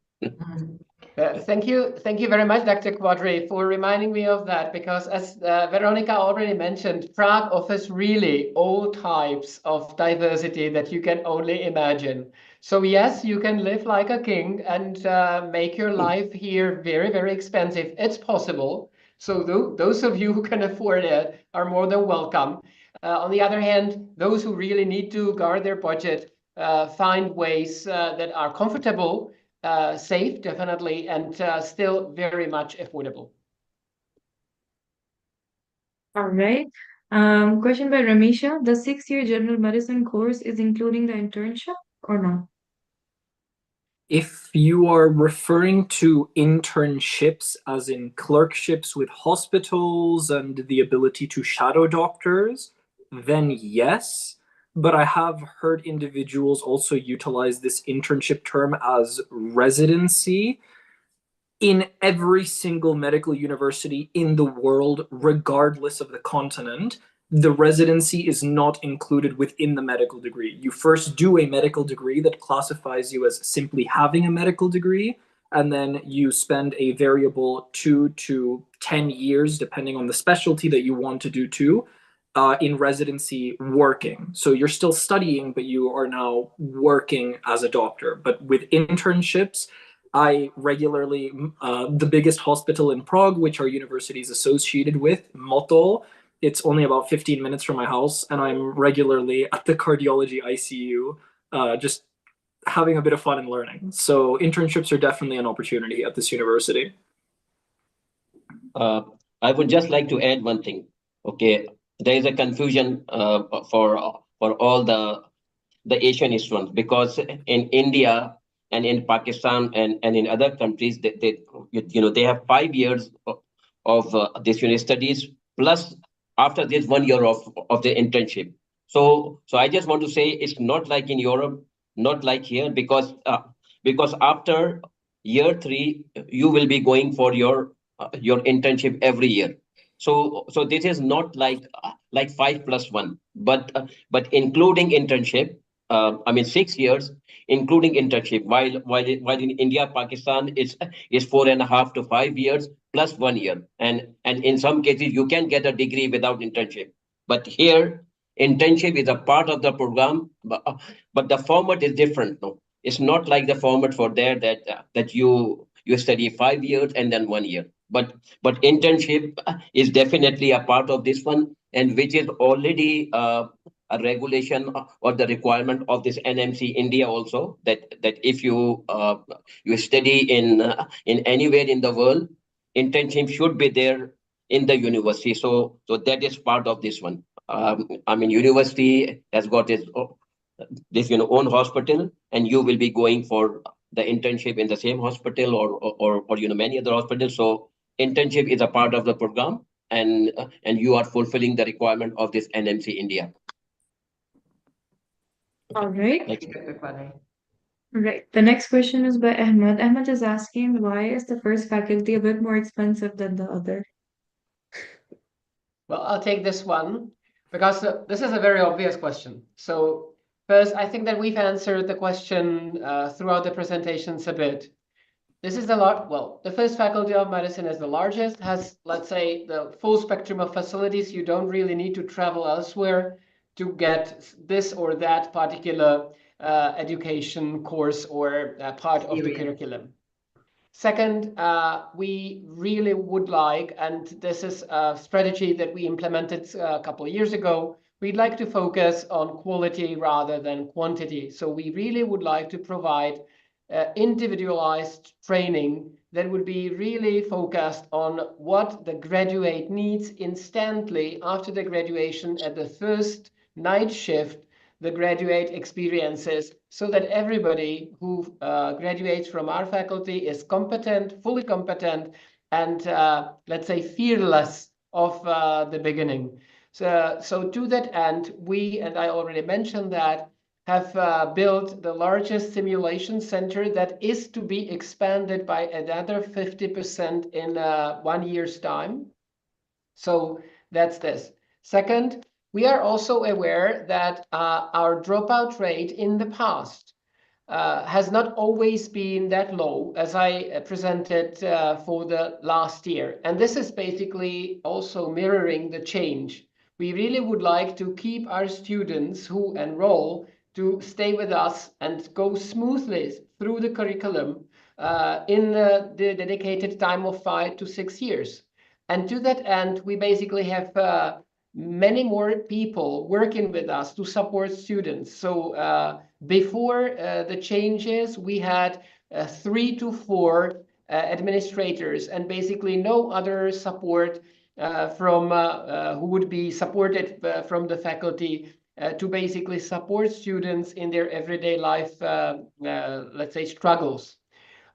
Thank you very much, Dr. Quadri, for reminding me of that, because as Veronica already mentioned, Prague offers really all types of diversity that you can only imagine. So yes, you can live like a king and make your life here very, very expensive. It's possible. So those of you who can afford it are more than welcome. On the other hand, those who really need to guard their budget, find ways that are comfortable, safe, definitely, and still very much affordable. All right. Question by Ramisha. The 6-year general medicine course is including the internship or not? If you are referring to internships as in clerkships with hospitals and the ability to shadow doctors, then yes. But I have heard individuals also utilize this internship term as residency. In every single medical university in the world, regardless of the continent, the residency is not included within the medical degree. You first do a medical degree that classifies you as simply having a medical degree, and then you spend a variable 2 to 10 years, depending on the specialty that you want to do too, in residency working. So you're still studying, but you are now working as a doctor. But with internships, I regularly, the biggest hospital in Prague, which our university is associated with, Motol, it's only about 15 minutes from my house, and I'm regularly at the cardiology ICU, just having a bit of fun and learning. So internships are definitely an opportunity at this university. I would just like to add one thing. Okay, there is a confusion for all the Asian students, because in India and in Pakistan and in other countries, they have 5 years of this studies, plus after this 1 year of the internship. So I just want to say it's not like in Europe, not like here, because after year 3 you will be going for your internship every year. So this is not like 5+1, but including internship. 6 years, including internship. While in India, Pakistan is 4.5 to 5 years plus 1 year. And in some cases, you can get a degree without internship. But here, internship is a part of the program, but the format is different. No, it's not like the format for there that you study 5 years and then 1 year. But internship is definitely a part of this one, and which is already a regulation or the requirement of this NMC India also, that if you study in anywhere in the world, internship should be there in the university. So that is part of this one. I mean, university has got its this own hospital, and you will be going for the internship in the same hospital or many other hospitals. So internship is a part of the program, and you are fulfilling the requirement of this NMC India. All right. Next. Right. The next question is by Ahmed. Ahmed is asking, why is the first faculty a bit more expensive than the other? Well, I'll take this one because this is a very obvious question. So first, I think that we've answered the question throughout the presentations a bit. This is the first faculty of medicine is the largest, has, let's say, the full spectrum of facilities. You don't really need to travel elsewhere to get this or that particular education course or part of the curriculum. Second, we really would like, and this is a strategy that we implemented a couple of years ago, we'd like to focus on quality rather than quantity. So we really would like to provide individualized training that would be really focused on what the graduate needs instantly after the graduation at the first night shift, the graduate experiences, so that everybody who graduates from our faculty is competent, fully competent, and let's say fearless of the beginning. So to that end, we, and I already mentioned that, have built the largest simulation center that is to be expanded by another 50% in 1 year's time. So that's this. Second, we are also aware that our dropout rate in the past has not always been that low, as I presented for the last year. And this is basically also mirroring the change. We really would like to keep our students who enroll to stay with us and go smoothly through the curriculum in the dedicated time of 5 to 6 years. And to that end, we basically have many more people working with us to support students. So before the changes, we had 3 to 4 administrators and basically no other support from who would be supported from the faculty to basically support students in their everyday life, let's say, struggles.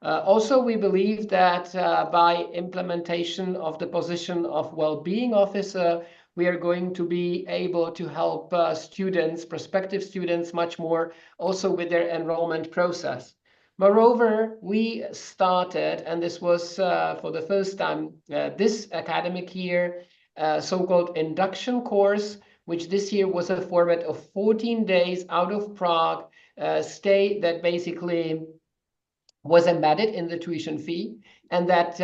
Also, we believe that by implementation of the position of well-being officer, we are going to be able to help students, prospective students, much more also with their enrollment process. Moreover, we started, and this was for the first time this academic year, so-called induction course, which this year was a format of 14 days out of Prague stay that basically was embedded in the tuition fee, and that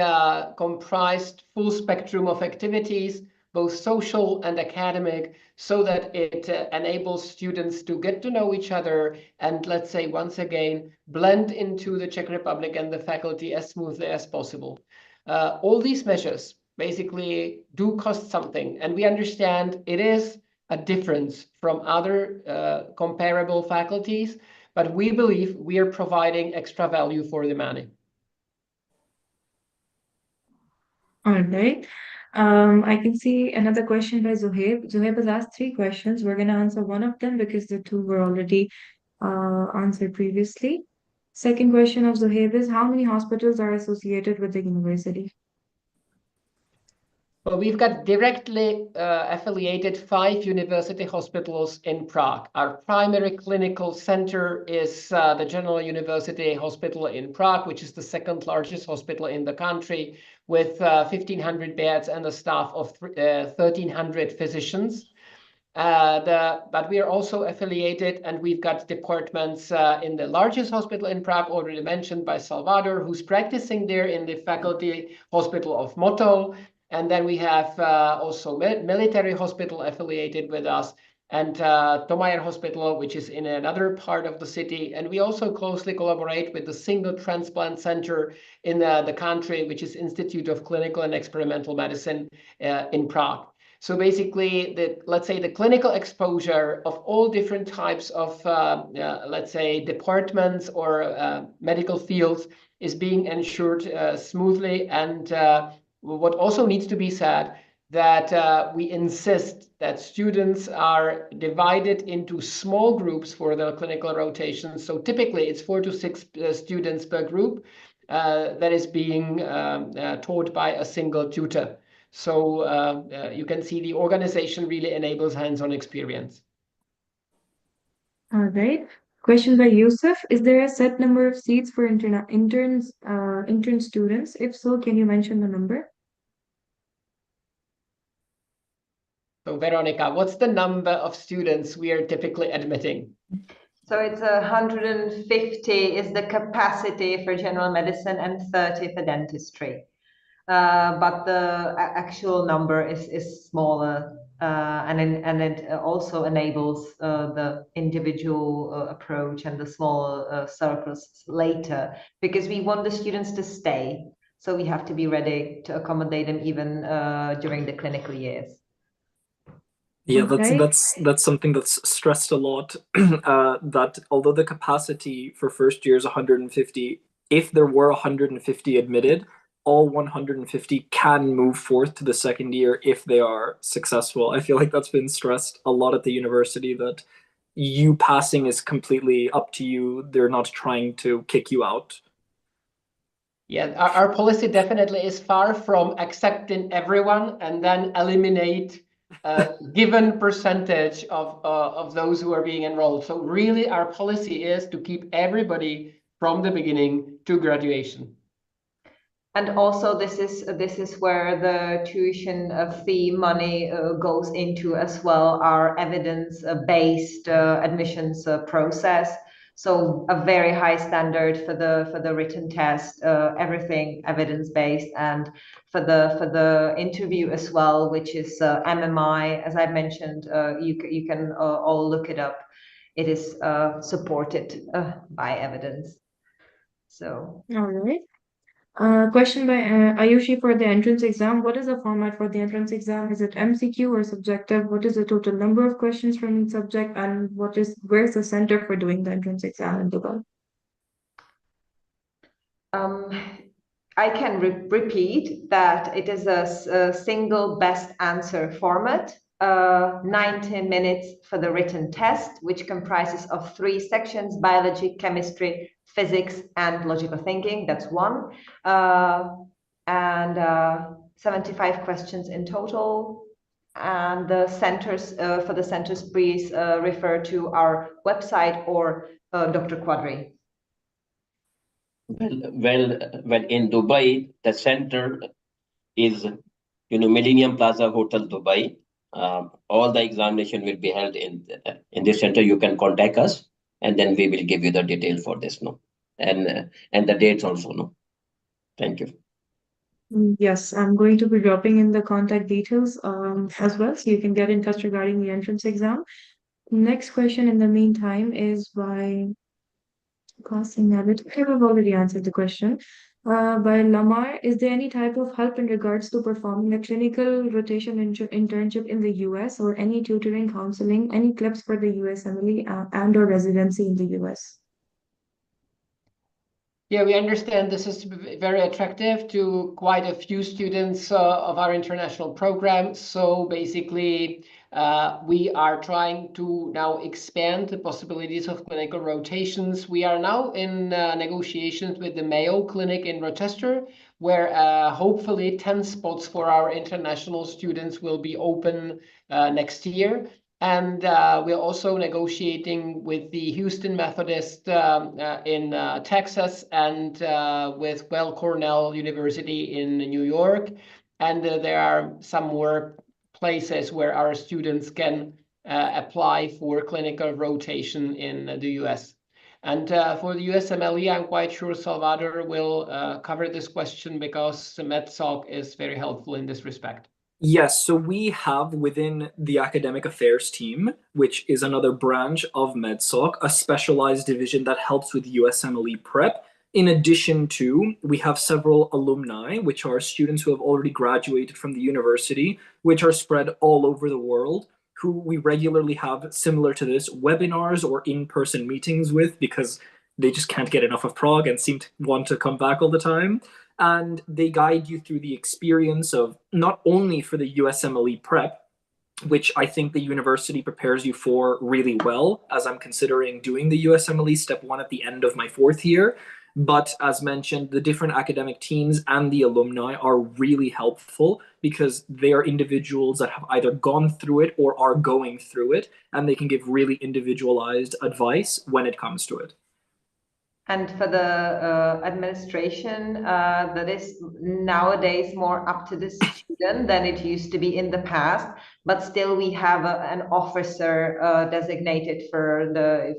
comprised full spectrum of activities, both social and academic, so that it enables students to get to know each other and, let's say, once again, blend into the Czech Republic and the faculty as smoothly as possible. All these measures basically do cost something, and we understand it is a difference from other comparable faculties, but we believe we are providing extra value for the money. All right. I can see another question by Zuhaib. Zuhaib has asked 3 questions. We're going to answer one of them because the 2 were already answered previously. Second question of Zuhaib is, how many hospitals are associated with the university? Well, we've got directly affiliated 5 university hospitals in Prague. Our primary clinical center is the General University Hospital in Prague, which is the 2nd largest hospital in the country, with 1,500 beds and a staff of 1,300 physicians. But we are also affiliated, and we've got departments in the largest hospital in Prague, already mentioned by Salvador, who's practicing there in the faculty hospital of Motol. And then we have also military hospital affiliated with us, and Tomayer Hospital, which is in another part of the city. And we also closely collaborate with the single transplant center in the country, which is Institute of Clinical and Experimental Medicine in Prague. So basically, let's say the clinical exposure of all different types of, let's say, departments or medical fields is being ensured smoothly. And what also needs to be said, that we insist that students are divided into small groups for the clinical rotations. So typically it's 4 to 6 students per group that is being taught by a single tutor. So you can see the organization really enables hands-on experience. All right. Question by Yusuf. Is there a set number of seats for intern students? If so, can you mention the number? So Veronica, what's the number of students we are typically admitting? So it's 150 is the capacity for general medicine and 30 for dentistry. But the actual number is smaller, and it also enables the individual approach and the smaller circles later, because we want the students to stay. So we have to be ready to accommodate them even during the clinical years. Yeah, Okay. that's something that's stressed a lot. That although the capacity for first year is 150, if there were 150 admitted, all 150 can move forth to the second year if they are successful. I feel like that's been stressed a lot at the university, that you passing is completely up to you. They're not trying to kick you out. Yeah, our policy definitely is far from accepting everyone and then eliminate a given percentage of those who are being enrolled. So really our policy is to keep everybody from the beginning to graduation. And also this is where the tuition fee money goes into as well, our evidence-based admissions process. So a very high standard for the written test, everything evidence-based, and for the interview as well, which is MMI, as I mentioned. You can all look it up. It is supported by evidence. So. All right. Question by Ayushi for the entrance exam. What is the format for the entrance exam? Is it MCQ or subjective? What is the total number of questions from each subject? And where's the center for doing the entrance exam in Dubai? I can repeat that it is a single best answer format, 90 minutes for the written test, which comprises of 3 sections: biology, chemistry, physics, and logical thinking. That's one. And 75 questions in total. And the centers, for the centers, please refer to our website or Dr. Quadri. Well, in Dubai, the center is, Millennium Plaza Hotel, Dubai. All the examination will be held in this center. You can contact us, and then we will give you the detail for this, no, and the dates also, no. Thank you. Yes, I'm going to be dropping in the contact details as well, so you can get in touch regarding the entrance exam. Next question in the meantime is by Crossing habit. Okay, we've already answered the question. By Lamar, is there any type of help in regards to performing a clinical rotation internship in the US, or any tutoring, counseling, any clips for the USMLE and/or residency in the US? Yeah, we understand this is very attractive to quite a few students of our international program. So basically, we are trying to now expand the possibilities of clinical rotations. We are now in negotiations with the Mayo Clinic in Rochester, where hopefully 10 spots for our international students will be open next year. And we're also negotiating with the Houston Methodist in Texas, and with Cornell University in New York. And there are some more places where our students can apply for clinical rotation in the US. And for the USMLE, I'm quite sure Salvador will cover this question because MedSoc is very helpful in this respect. Yes, so we have within the academic affairs team, which is another branch of MedSoc, a specialized division that helps with USMLE prep. In addition to, we have several alumni, which are students who have already graduated from the university, which are spread all over the world, who we regularly have, similar to this, webinars or in-person meetings with because they just can't get enough of Prague and seem to want to come back all the time. And they guide you through the experience of not only for the USMLE prep, which I think the university prepares you for really well, as I'm considering doing the USMLE step 1 at the end of my 4th year. But as mentioned, the different academic teams and the alumni are really helpful because they are individuals that have either gone through it or are going through it, and they can give really individualized advice when it comes to it. And for the administration, that is nowadays more up to the student than it used to be in the past. But still, we have an officer designated for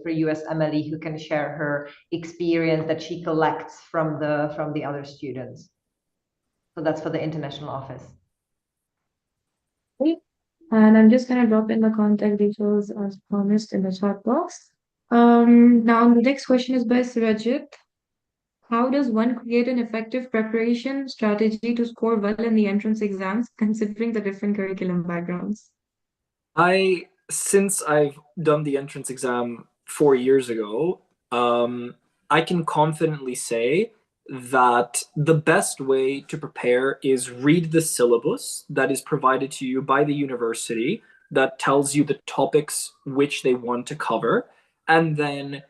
USMLE who can share her experience that she collects from the other students. So that's for the international office. And I'm just going to drop in the contact details as promised in the chat box. Now, the next question is by Surajit. How does one create an effective preparation strategy to score well in the entrance exams, considering the different curriculum backgrounds? Since I've done the entrance exam 4 years ago, I can confidently say that the best way to prepare is read the syllabus that is provided to you by the university that tells you the topics which they want to cover, and then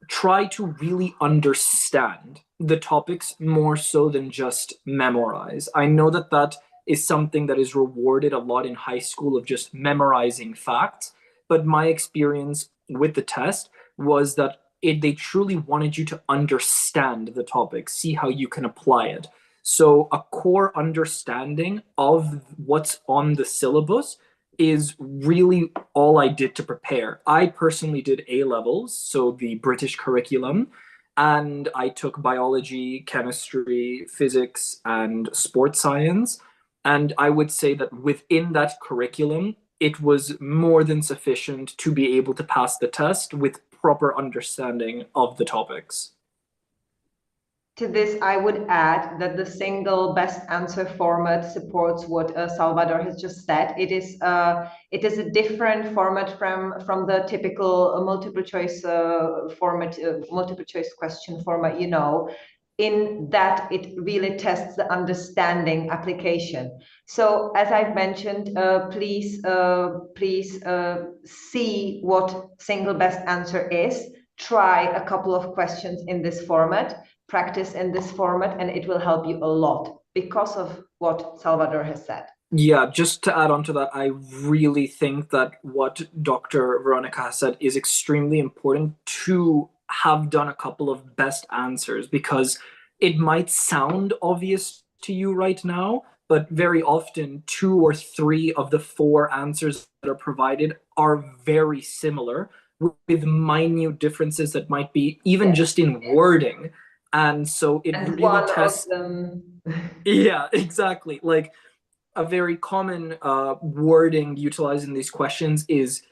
try to really understand the topics more so than just memorize. I know that that is something that is rewarded a lot in high school of just memorizing facts, but my experience with the test was that they truly wanted you to understand the topic, see how you can apply it. So a core understanding of what's on the syllabus is really all I did to prepare. I personally did A levels, so the British curriculum, and I took biology, chemistry, physics, and sports science. And I would say that within that curriculum, it was more than sufficient to be able to pass the test with proper understanding of the topics. To this, I would add that the single best answer format supports what Salvador has just said. It is a different format from the typical multiple choice format, multiple choice question format, in that it really tests the understanding application. So as I've mentioned, please see what single best answer is. Try a couple of questions in this format, practice in this format, and it will help you a lot because of what Salvador has said. Yeah, just to add on to that, I really think that what Dr. Veronica has said is extremely important to have done a couple of best answers, because it might sound obvious to you right now, but very often 2 or 3 of the 4 answers that are provided are very similar, with minute differences that might be even just in wording. And so it and really tests. Yeah, exactly. Like a very common wording utilized in these questions is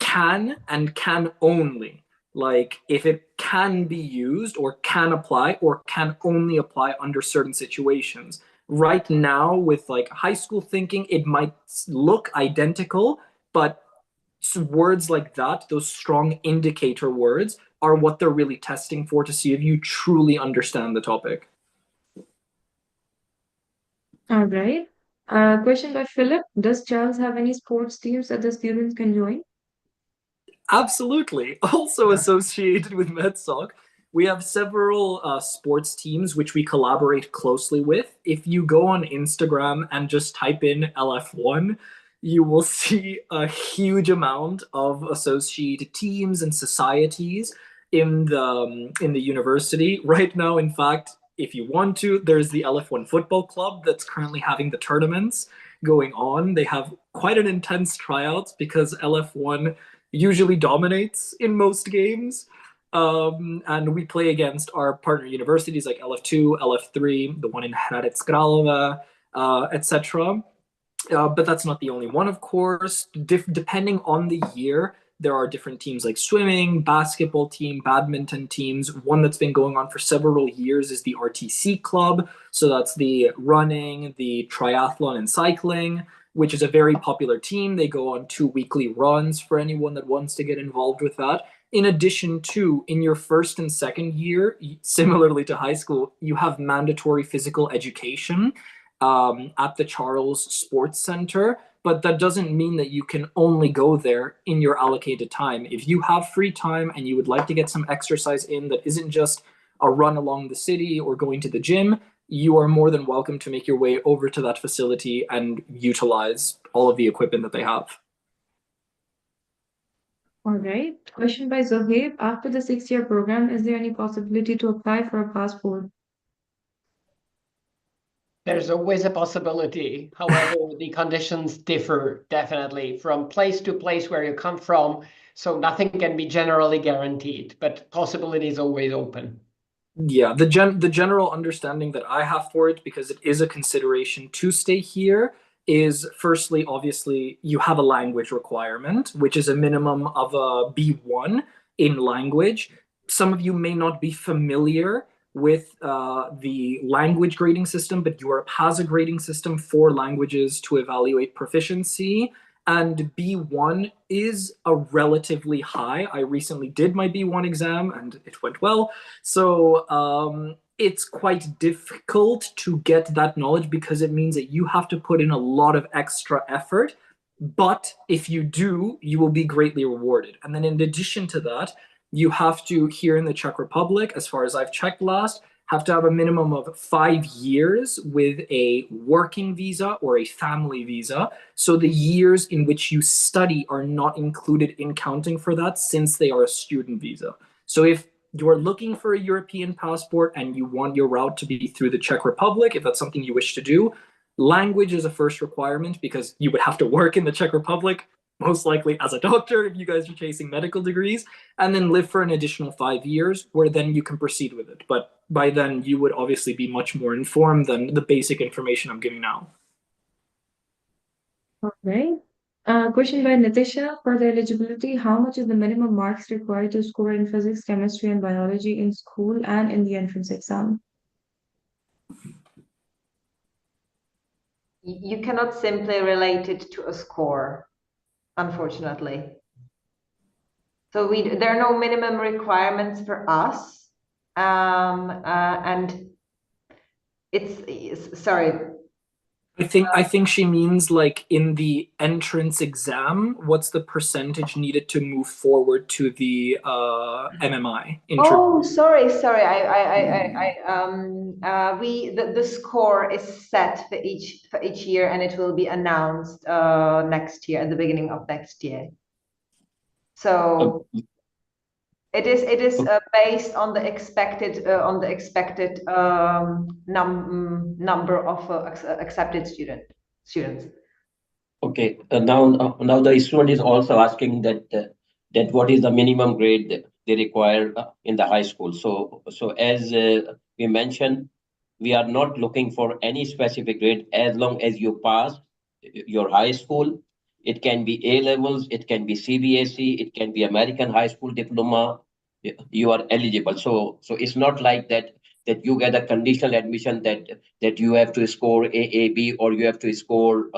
can and can only. Like if it can be used or can apply or can only apply under certain situations. Right now, with like high school thinking, it might look identical, but words like that, those strong indicator words, are what they're really testing for to see if you truly understand the topic. All right. Question by Philip. Does Charles have any sports teams that the students can join? Absolutely. Also associated with MedSoc, we have several sports teams which we collaborate closely with. If you go on Instagram and just type in LF1, you will see a huge amount of associated teams and societies in the university. Right now, in fact, if you want to, there's the LF1 football club that's currently having the tournaments. going on. They have quite an intense tryouts because LF1 usually dominates in most games. And we play against our partner universities like LF2, LF3, the one in Hradec Králové, etc. But that's not the only one, of course. Depending on the year, there are different teams like swimming, basketball team, badminton teams. One that's been going on for several years is the RTC Club. So that's the running, the triathlon, and cycling, which is a very popular team. They go on 2 weekly runs for anyone that wants to get involved with that. In addition to, in your first and second year, similarly to high school, you have mandatory physical education at the Charles Sports Center, but that doesn't mean that you can only go there in your allocated time. If you have free time and you would like to get some exercise in that isn't just a run along the city or going to the gym, you are more than welcome to make your way over to that facility and utilize all of the equipment that they have. All right. Question by Zohaib. After the 6-year program, is there any possibility to apply for a passport? There's always a possibility. However, the conditions differ definitely from place to place where you come from. So nothing can be generally guaranteed, but possibility is always open. Yeah, the general understanding that I have for it, because it is a consideration to stay here, is firstly, obviously, you have a language requirement, which is a minimum of a B1 in language. Some of you may not be familiar with the language grading system, but Europe has a grading system for languages to evaluate proficiency. And B1 is a relatively high. I recently did my B1 exam and it went well. So it's quite difficult to get that knowledge because it means that you have to put in a lot of extra effort. But if you do, you will be greatly rewarded. And then in addition to that, you have to, here in the Czech Republic, as far as I've checked last, have to have a minimum of 5 years with a working visa or a family visa. So the years in which you study are not included in counting for that since they are a student visa. So if you're looking for a European passport and you want your route to be through the Czech Republic, if that's something you wish to do, language is a first requirement because you would have to work in the Czech Republic, most likely as a doctor if you guys are chasing medical degrees, and then live for an additional 5 years where then you can proceed with it. But by then you would obviously be much more informed than the basic information I'm giving now. All right. Question by Natasha. For the eligibility, how much is the minimum marks required to score in physics, chemistry, and biology in school and in the entrance exam? You cannot simply relate it to a score, unfortunately. So there are no minimum requirements for us. And sorry. I think she means like in the entrance exam, what's the percentage needed to move forward to the MMI? Oh, sorry. The score is set for each year, and it will be announced next year at the beginning of next year. So it is based on the expected number of accepted students. Okay. Now the student is also asking that what is the minimum grade they require in the high school. So as we mentioned, we are not looking for any specific grade as long as you pass your high school. It can be A levels, it can be CBSE, it can be American high school diploma. You are eligible. So it's not like that you get a conditional admission that you have to score AAB or you have to score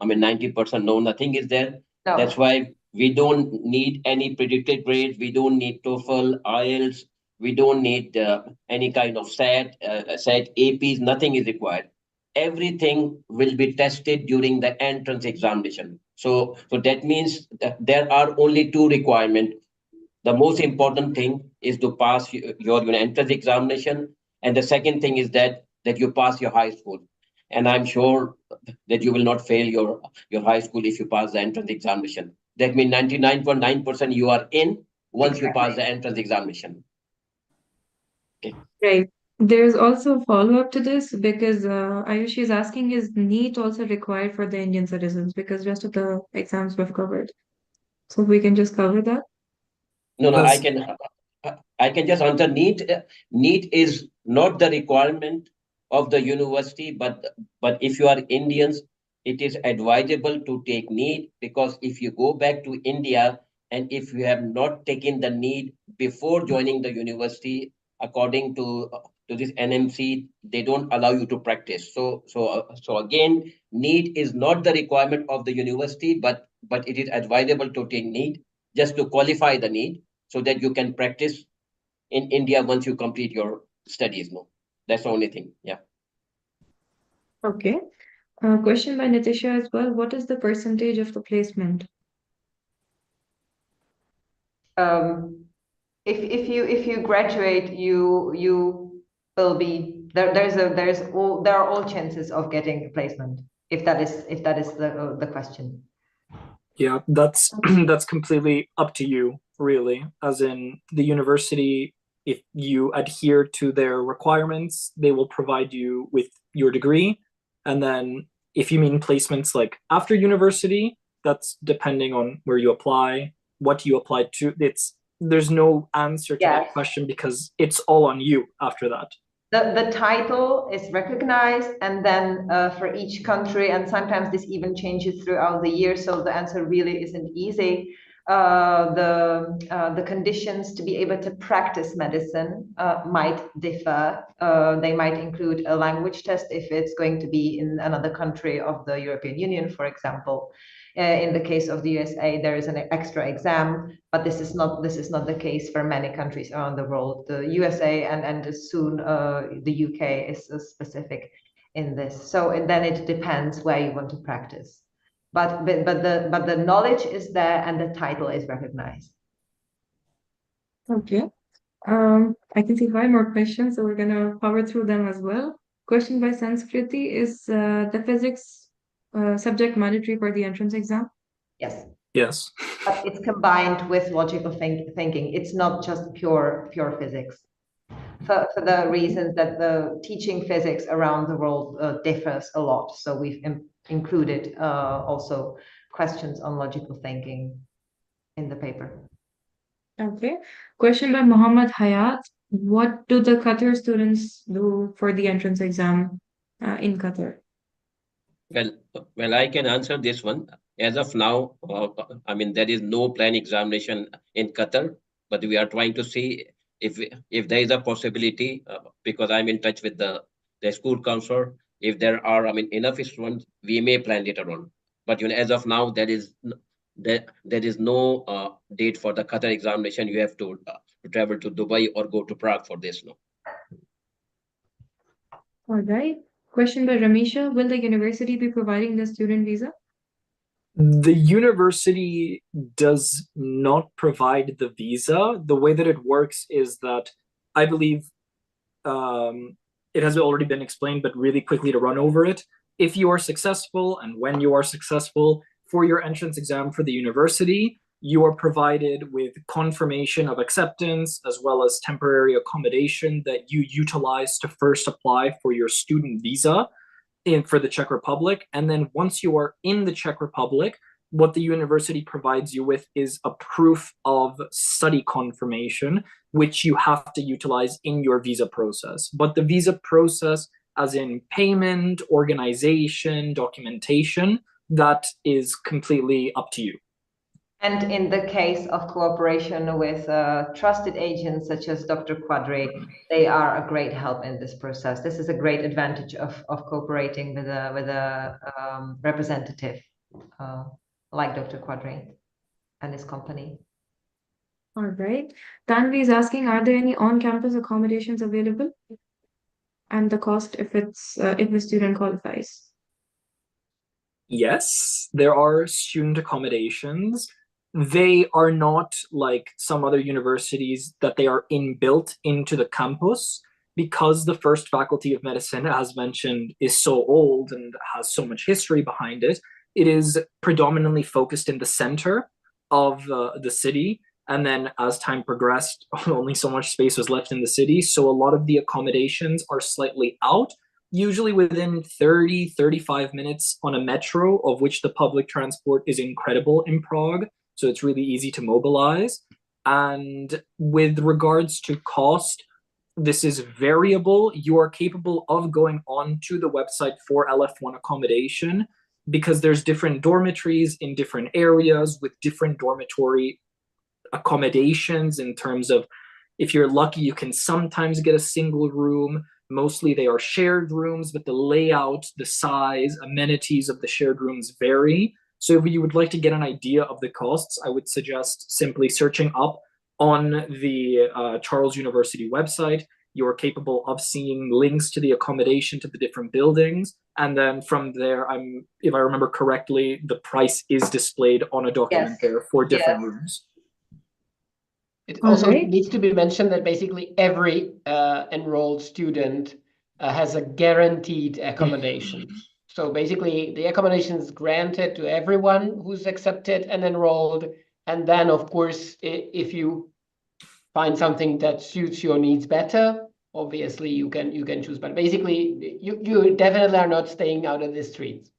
90%. No, nothing is there. No. That's why we don't need any predicted grades. We don't need TOEFL, IELTS. We don't need any kind of SAT, APs. Nothing is required. Everything will be tested during the entrance examination. So that means that there are only 2 requirements. The most important thing is to pass your entrance examination, and the second thing is that you pass your high school. And I'm sure that you will not fail your high school if you pass the entrance examination. That means 99.9% you are in once you pass the entrance examination. Okay. Great. There's also a follow-up to this because Ayushi is asking, is NEET also required for the Indian citizens? Because rest of the exams we've covered. So we can just cover that. No, no, Does I can just answer NEET. NEET is not the requirement of the university, but if you are Indians, it is advisable to take NEET, because if you go back to India and if you have not taken the NEET before joining the university, according to this NMC, they don't allow you to practice. So again, NEET is not the requirement of the university, but it is advisable to take NEET just to qualify the NEET, so that you can practice in India once you complete your studies. No, that's the only thing. Yeah. Okay. Question by Nitisha as well. What is the percentage of the placement? If you graduate, you will be there. There are all chances of getting a placement, if that is the question. Yeah, that's that's completely up to you, really. As in the university, if you adhere to their requirements, they will provide you with your degree. And then if you mean placements like after university, that's depending on where you apply, what you apply to. It's there's no answer to that Yes. question because it's all on you after that. The title is recognized, and then for each country, and sometimes this even changes throughout the year, so the answer really isn't easy. The conditions to be able to practice medicine might differ. They might include a language test if it's going to be in another country of the European Union, for example. In the case of the USA, there is an extra exam, but this is not the case for many countries around the world. The USA and soon the UK is specific in this. So and then it depends where you want to practice. But the knowledge is there and the title is recognized. Okay. I can see 5 more questions, so we're gonna power through them as well. Question by Sanskriti, is the physics subject mandatory for the entrance exam? Yes. Yes. But it's combined with logical thinking. It's not just pure physics. For the reasons that the teaching physics around the world differs a lot. So we've included also questions on logical thinking in the paper. Okay. Question by Muhammad Hayat. What do the Qatar students do for the entrance exam in Qatar? Well, I can answer this one. As of now, I mean, there is no planned examination in Qatar, but we are trying to see if there is a possibility, because I'm in touch with the school counselor. If there are, I mean, enough students, we may plan later on. But as of now, there is no date for the Qatar examination. You have to travel to Dubai or go to Prague for this. No. All right. Question by Ramisha. Will the university be providing the student visa? The university does not provide the visa. The way that it works is that I believe it has already been explained, but really quickly to run over it. If you are successful and when you are successful for your entrance exam for the university, you are provided with confirmation of acceptance as well as temporary accommodation that you utilize to first apply for your student visa for the Czech Republic. And then once you are in the Czech Republic, what the university provides you with is a proof of study confirmation, which you have to utilize in your visa process. But the visa process, as in payment, organization, documentation, that is completely up to you. And in the case of cooperation with trusted agents such as Dr. Quadri, they are a great help in this process. This is a great advantage of cooperating with a representative like Dr. Quadri and his company. All right. Tanvi is asking, are there any on-campus accommodations available? And the cost if the student qualifies. Yes, there are student accommodations. They are not like some other universities that they are inbuilt into the campus, because the first faculty of medicine, as mentioned, is so old and has so much history behind it. It is predominantly focused in the center of the city, And then as time progressed, only so much space was left in the city. So a lot of the accommodations are slightly out, usually within 30-35 minutes on a metro, of which the public transport is incredible in Prague. So it's really easy to mobilize. And with regards to cost, this is variable. You are capable of going on to the website for LF1 accommodation because there's different dormitories in different areas with different dormitory accommodations in terms of, if you're lucky, you can sometimes get a single room. Mostly they are shared rooms, but the layout, the size, amenities of the shared rooms vary. So if you would like to get an idea of the costs, I would suggest simply searching up on the Charles University website. You're capable of seeing links to the accommodation to the different buildings. And then from there, if I remember correctly, the price is displayed on a document there for different rooms. It also needs to be mentioned that basically every enrolled student has a guaranteed accommodation. So basically the accommodation is granted to everyone who's accepted and enrolled. And then, of course, if you find something that suits your needs better, obviously you can choose. But basically, you definitely are not staying out of the streets.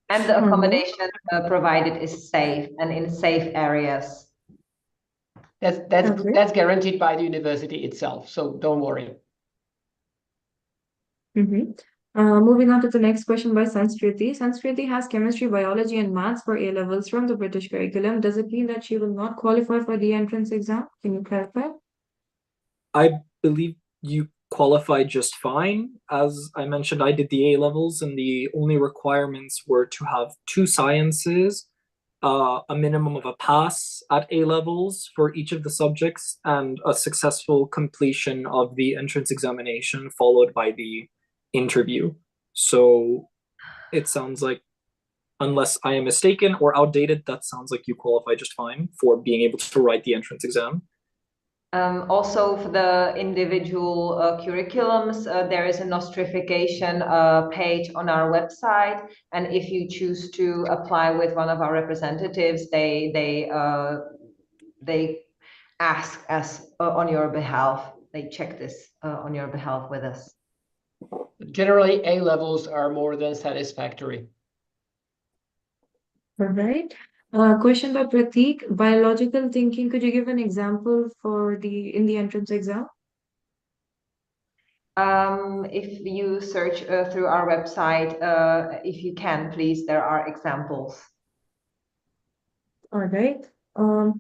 And the accommodation provided is safe and in safe areas. That's guaranteed by the university itself, so don't worry. Moving on to the next question by Sanskriti. Sanskriti has chemistry, biology, and maths for A levels from the British curriculum. Does it mean that she will not qualify for the entrance exam? Can you clarify? I believe you qualify just fine. As I mentioned, I did the A levels, and the only requirements were to have 2 sciences, a minimum of a pass at A levels for each of the subjects, and a successful completion of the entrance examination followed by the interview. So it sounds like, unless I am mistaken or outdated, that sounds like you qualify just fine for being able to write the entrance exam. Also, for the individual curriculums, there is a nostrification page on our website, and if you choose to apply with one of our representatives, they ask us on your behalf. They check this on your behalf with us. Generally, A levels are more than satisfactory. All right. Question by Pratik. Biological thinking, could you give an example in the entrance exam? If you search through our website, if you can, please, there are examples. All right.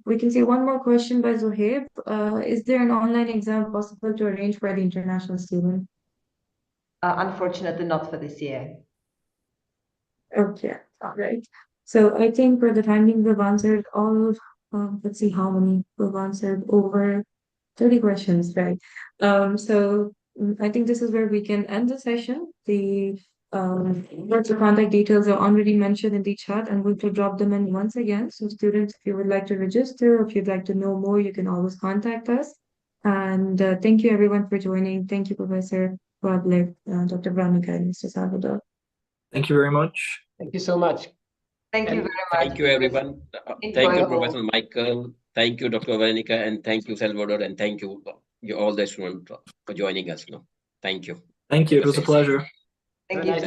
We can see one more question by Zohaib. Is there an online exam possible to arrange for the international student? Unfortunately, not for this year. Okay, all right. So I think for the time being, we've answered all, let's see how many. We've answered over 30 questions, right? I think this is where we can end the session. The contact details are already mentioned in the chat. I'm going to drop them in once again. So students, if you would like to register, or if you'd like to know more, you can always contact us. And thank you everyone for joining. Thank you, Professor Roblek, Dr. Veronica, and Mr. Salvador. Thank you very much. Thank you so much. Thank you very much. Thank you, everyone. Thank you, Professor Michael. Thank you, Dr. Veronica, and thank you, Salvador, and thank you, all the students, for joining us. Thank you. Thank you. It was a pleasure. Thank you.